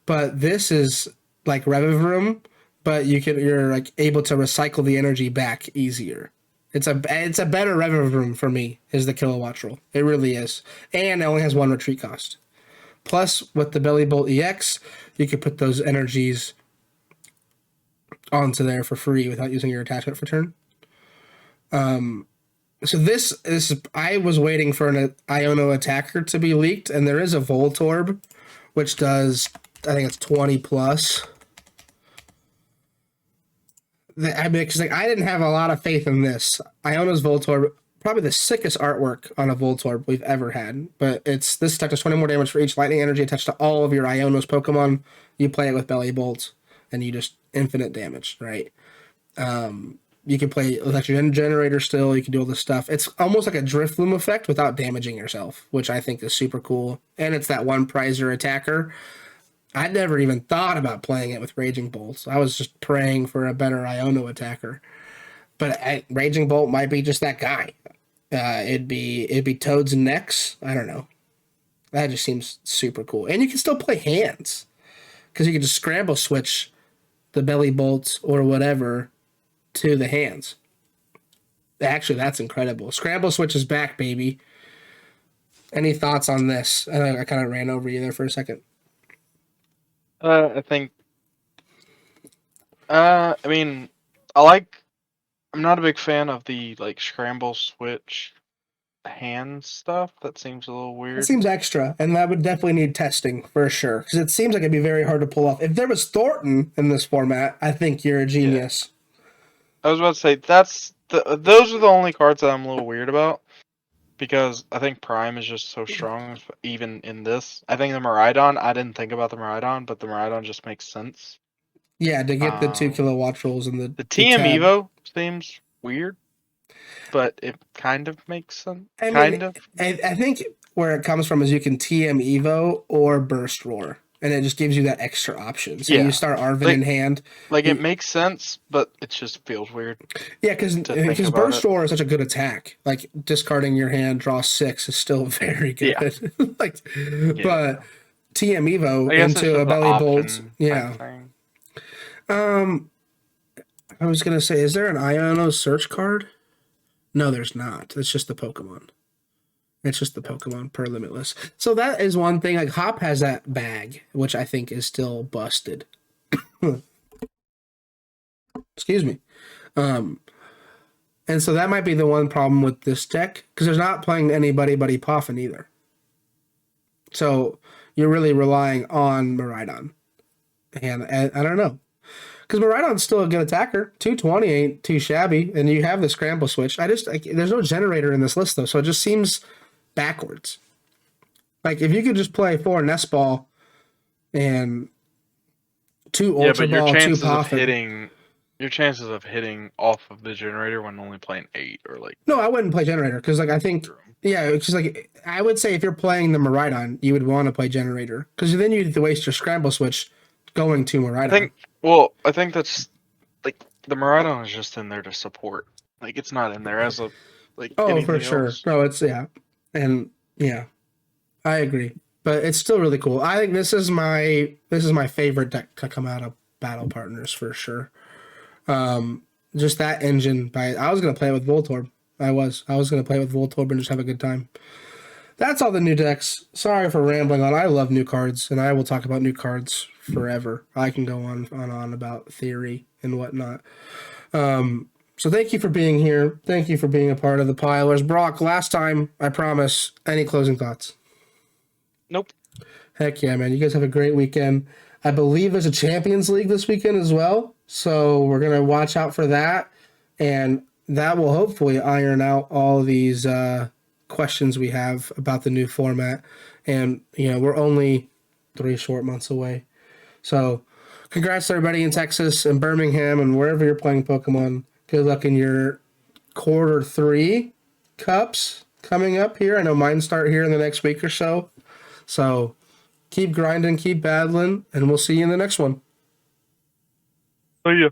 But this is like Revivroom, but you're like able to recycle the energy back easier. It's a better Revivroom for me, is the Kilowatt Roll. It really is. And it only has 1 retreat cost. Plus, with the Belly Bolt EX, you could put those energies onto there for free without using your attachment for turn. So this is, I was waiting for an Iono attacker to be leaked, and there is a Voltorb, which does, I think it's 20 plus. I mean, because like, I didn't have a lot of faith in this. Iono's Voltorb, probably the sickest artwork on a Voltorb we've ever had. But this attack does 20 more damage for each lightning energy attached to all of your Iono's Pokemon. You play it with Belly Bolt, and you just infinite damage, right? You can play electric generator still. You can do all this stuff. It's almost like a Drifloom effect without damaging yourself, which I think is super cool. And it's that one prizer attacker. I never even thought about playing it with Raging Bolts. I was just praying for a better Iono attacker. But Raging Bolt might be just that guy. It'd be Toads and Necks. I don't know. That just seems super cool. And you can still play hands because you can just scramble switch the Belly Bolts or whatever to the hands. Actually, that's incredible. Scramble switch is back, baby. Any thoughts on this? I kind of ran over you there for a second. I think. I mean, I'm not a big fan of the like scramble switch hand stuff. That seems a little weird. It seems extra, and that would definitely need testing for sure. Because it seems like it'd be very hard to pull off. If there was Thornton in this format, I think you're a genius. Yeah. I was about to say those are the only cards that I'm a little weird about. Because I think Prime is just so strong, even in this. I think the Miraidon, I didn't think about the Miraidon, but the Miraidon just makes sense. Yeah, to get the 2 kilowatt rolls and the TM tab. Evo seems weird, but it kind of makes sense. I think where it comes from is you can TM Evo or Burst Roar, and it just gives you that extra option. So you start Arvin in hand. Like, it makes sense, but it just feels weird. Yeah, because Burst Roar is such a good attack. Like, discarding your hand, draw 6 is still very good. Yeah. But TM Evo into a Belly Bolt. Yeah. I was going to say, is there an Iono search card? No, there's not. It's just the Pokemon. It's just the Pokemon per Limitless. So that is one thing. Like, Hop has that bag, which I think is still busted. Excuse me. And so that might be the one problem with this deck, because there's not playing anybody but Poffin either. So you're really relying on Miraidon. And I don't know. Because Miraidon's still a good attacker. 220 ain't too shabby, and you have the scramble switch. There's no generator in this list, though, so it just seems backwards. Like, if you could just play 4 Nest Ball and 2 Ultra Ball, 2 Poffin. Your chances of hitting off of the generator when only playing 8 or like. No, I wouldn't play generator, because like I think. Yeah, it's just like, I would say if you're playing the Miraidon, you would want to play generator, because then you'd have to waste your scramble switch going to Miraidon. I think that's like the Miraidon is just in there to support. Like, it's not in there as a like. Oh, for sure. Else. No, it's and I agree, but it's still really cool. I think this is my favorite deck to come out of Battle Partners for sure. Just that engine. I was gonna play with Voltorb. I was gonna play with Voltorb and just have a good time. That's all the new decks. Sorry for rambling on. I love new cards, and I will talk about new cards forever. I can go on about theory and whatnot. So thank you for being here. Thank you for being a part of the Pilers. Brock, last time, I promise. Any closing thoughts? Nope. Heck yeah, man. You guys have a great weekend. I believe there's a Champions League this weekend as well. So we're gonna watch out for that, and that will hopefully iron out all these questions we have about the new format. And we're only 3 short months away. So congrats to everybody in Texas and Birmingham and wherever you're playing Pokemon. Good luck in your quarter 3 cups coming up here. I know mine start here in the next week or so. So keep grinding, keep battling, and we'll see you in the next one. So yeah.